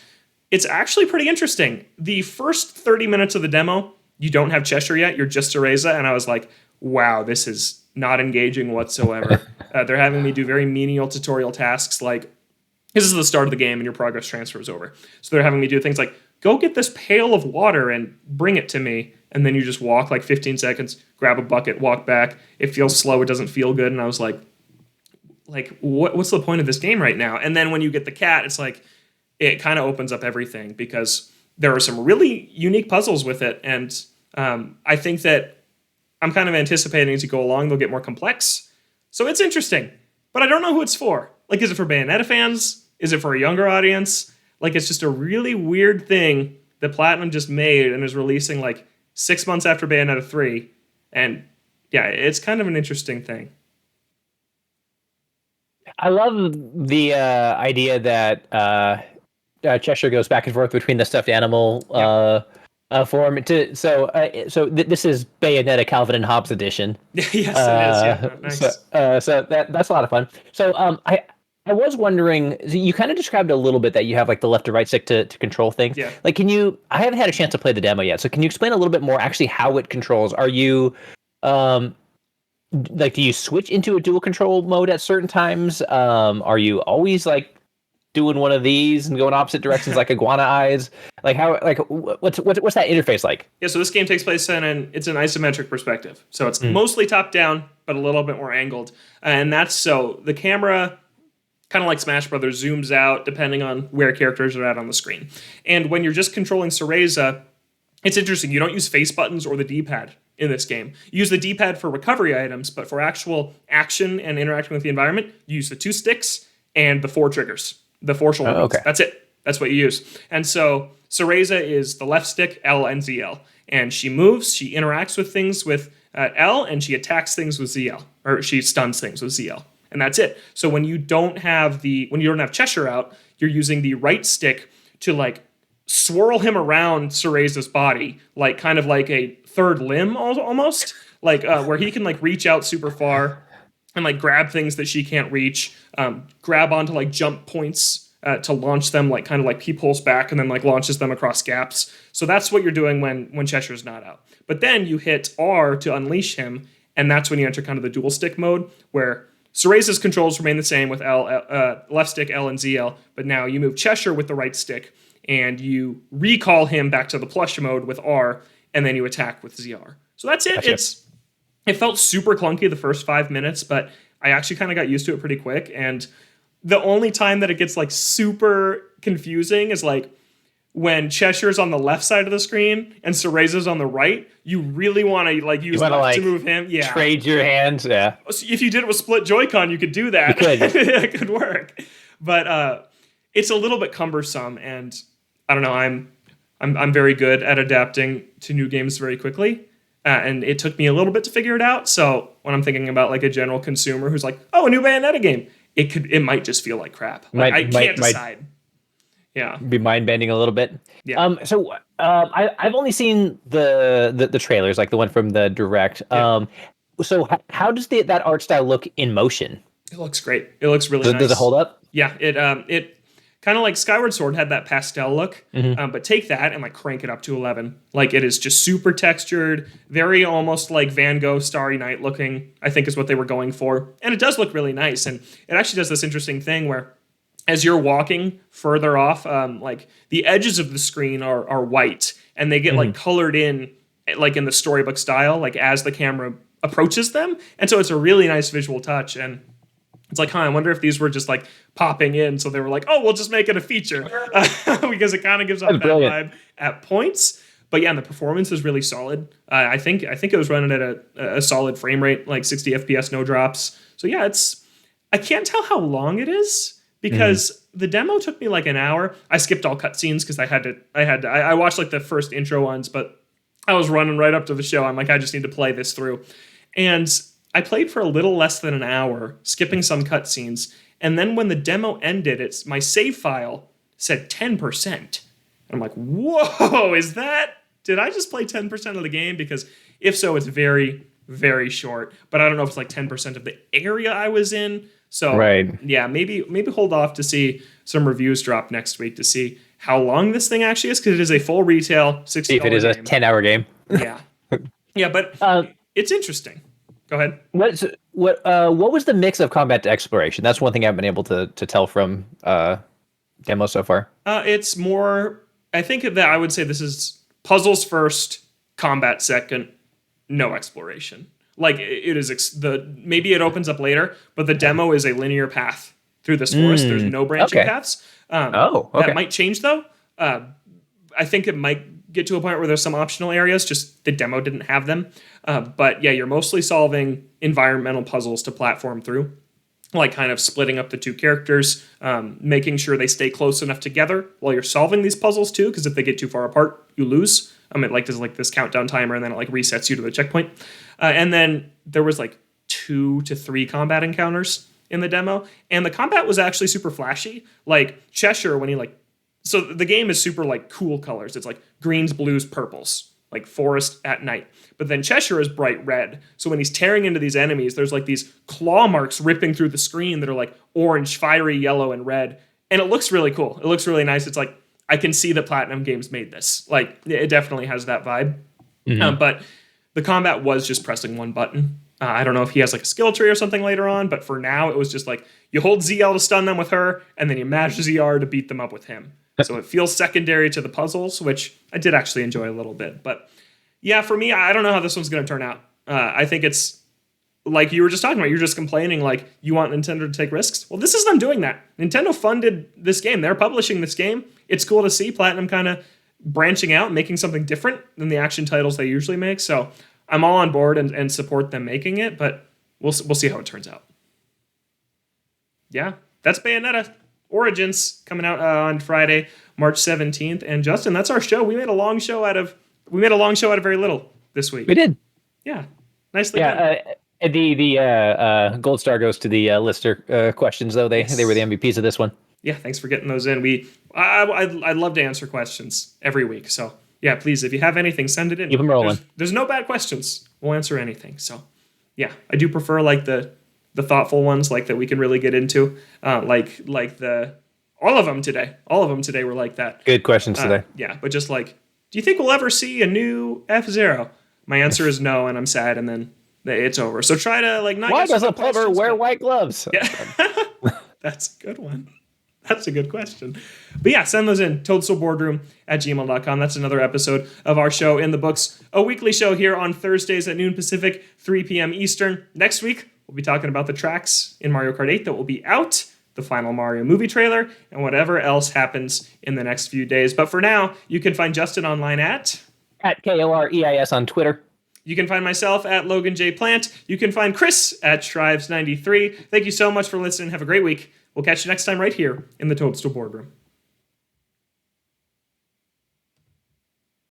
it's actually pretty interesting. The first 30 minutes of the demo, you don't have Cheshire yet, you're just Cereza, and I was like, wow, this is not engaging whatsoever. They're having me do very menial tutorial tasks like, this is the start of the game and your progress transfers over. So they're having me do things like, go get this pail of water and bring it to me. And then you just walk like 15 seconds, grab a bucket, walk back. It feels slow, it doesn't feel good. And I was like what's the point of this game right now? And then when you get the cat, it's like, it kind of opens up everything because there are some really unique puzzles with it. And I think that I'm kind of anticipating as you go along, they'll get more complex. So it's interesting, but I don't know who it's for. Like, is it for Bayonetta fans? Is it for a younger audience? Like, it's just a really weird thing that Platinum just made and is releasing like 6 months after Bayonetta 3. And yeah, it's kind of an interesting thing. I love the idea that Cheshire goes back and forth between the stuffed animal form. This is Bayonetta Calvin and Hobbes edition. Yes, it is. Yeah, nice. So that's a lot of fun. So I was wondering, you kind of described a little bit that you have like the left or right stick to control things. Yeah. Like, I haven't had a chance to play the demo yet. So can you explain a little bit more actually how it controls? Are you like, do you switch into a dual control mode at certain times? Are you always like doing one of these and going opposite directions like iguana eyes? Like what's that interface like? Yeah, so this game takes place it's an isometric perspective. So it's mostly top down, but a little bit more angled. And that's so the camera, kind of like Smash Brothers, zooms out depending on where characters are at on the screen. And when you're just controlling Cereza, it's interesting. You don't use face buttons or the D-pad in this game. You use the D-pad for recovery items, but for actual action and interacting with the environment, you use the 2 sticks and the 4 triggers. The 4 shoulder buttons. Okay. That's it. That's what you use. And so Cereza is the left stick, L and ZL. And she moves, she interacts with things with L, and she attacks things with ZL. Or she stuns things with ZL. And that's it. So when you don't have Cheshire out, you're using the right stick to like swirl him around Cereza's body, like kind of like a third limb almost, like where he can like reach out super far and like grab things that she can't reach, grab onto like jump points to launch them, like kind of like he pulls back and then like launches them across gaps. So that's what you're doing when Cheshire's not out. But then you hit R to unleash him, and that's when you enter kind of the dual stick mode where Cereza's controls remain the same with left stick, L, and ZL, but now you move Cheshire with the right stick, and you recall him back to the plush mode with R, and then you attack with ZR. So that's it. Gotcha. It felt super clunky the first 5 minutes, but I actually kind of got used to it pretty quick, and the only time that it gets like super confusing is like when Cheshire's on the left side of the screen and Cereza's on the right. You really want to like use left to move him. Yeah, trade your hands. Yeah. So if you did it with split Joy-Con, you could do that. You could. It could work, but it's a little bit cumbersome, and I don't know. I'm very good at adapting to new games very quickly. And it took me a little bit to figure it out. So when I'm thinking about like a general consumer who's like, oh, a new Bayonetta game, it might just feel like crap. Like, I can't decide. Yeah, be mind bending a little bit. Yeah. I've only seen the trailers, like the one from the direct. Yeah. So how does that art style look in motion? It looks great. It looks really nice. Does it hold up? Yeah. It kind of like Skyward Sword had that pastel look, but take that and like crank it up to 11. Like, it is just super textured, very almost like Van Gogh Starry Night looking, I think is what they were going for. And it does look really nice. And it actually does this interesting thing where as you're walking further off, like the edges of the screen are white and they get like colored in, like in the storybook style, like as the camera approaches them. And so it's a really nice visual touch. And it's like, I wonder if these were just like popping in. So they were like, oh, we'll just make it a feature because it kind of gives off that vibe at points. But yeah, and the performance is really solid. I think it was running at a solid frame rate, like 60 FPS, no drops. So yeah, I can't tell how long it is because the demo took me like an hour. I skipped all cutscenes because I watched like the first intro ones, but I was running right up to the show. I'm like, I just need to play this through. And I played for a little less than an hour, skipping some cutscenes. And then when the demo ended, my save file said 10%. And I'm like, whoa, did I just play 10% of the game? Because if so, it's very, very short. But I don't know if it's like 10% of the area I was in. So yeah, maybe hold off to see some reviews drop next week to see how long this thing actually is, because it is a full retail $60 if it is game. A 10-hour game. Yeah, but it's interesting. Go ahead. What was the mix of combat to exploration? That's one thing I've been able to tell from demo so far. It's more, I think that I would say this is puzzles first, combat second, no exploration. Like, it is maybe it opens up later, but the demo is a linear path through this forest. There's no branching paths. That might change though. I think it might get to a point where there's some optional areas, just the demo didn't have them. But yeah, you're mostly solving environmental puzzles to platform through, like kind of splitting up the two characters, making sure they stay close enough together while you're solving these puzzles too, because if they get too far apart, you lose. It does like this countdown timer, and then it like resets you to the checkpoint. And then there was like 2 to 3 combat encounters in the demo, and the combat was actually super flashy. Like Cheshire, when he so the game is super like cool colors. It's like greens, blues, purples, like forest at night. But then Cheshire is bright red. So when he's tearing into these enemies, there's like these claw marks ripping through the screen that are like orange, fiery, yellow, and red. And it looks really cool. It looks really nice. It's like, I can see that Platinum Games made this. Like, it definitely has that vibe. But the combat was just pressing one button. I don't know if he has like a skill tree or something later on, but for now it was just like you hold ZL to stun them with her, and then you mash ZR to beat them up with him. So it feels secondary to the puzzles, which I did actually enjoy a little bit. But yeah, for me, I don't know how this one's going to turn out. I think it's like you were just talking about. You're just complaining like you want Nintendo to take risks. Well, this is them doing that. Nintendo funded this game. They're publishing this game. It's cool to see Platinum kind of branching out, making something different than the action titles they usually make. So I'm all on board and support them making it, but we'll see how it turns out. Yeah, that's Bayonetta Origins coming out on Friday, March 17th. And Justin, that's our show. We made a long show out of very little this week. We did. Yeah, nicely done. The gold star goes to the listener questions, though. They were the MVPs of this one. Yeah, thanks for getting those in. I'd love to answer questions every week. So yeah, please, if you have anything, send it in. Keep them rolling. There's no bad questions. We'll answer anything. So yeah, I do prefer like the thoughtful ones, like that we can really get into, like all of them today. All of them today were like that. Good questions today. Yeah, but just like, do you think we'll ever see a new F-Zero? My answer is no, and I'm sad, and then it's over. So try to like not. Why does a plumber wear white gloves? Yeah, that's a good one. That's a good question. But yeah, send those in. toadstoolboardroom@gmail.com. That's another episode of our show in the books. A weekly show here on Thursdays at noon Pacific, 3 p.m. Eastern. Next week, we'll be talking about the tracks in Mario Kart 8 that will be out, the final Mario movie trailer, and whatever else happens in the next few days. But for now, you can find Justin online at KOREIS on Twitter. You can find myself at Logan J. Plant. You can find Chris at Shrives93. Thank you so much for listening. Have a great week. We'll catch you next time right here in the Toadstool Boardroom.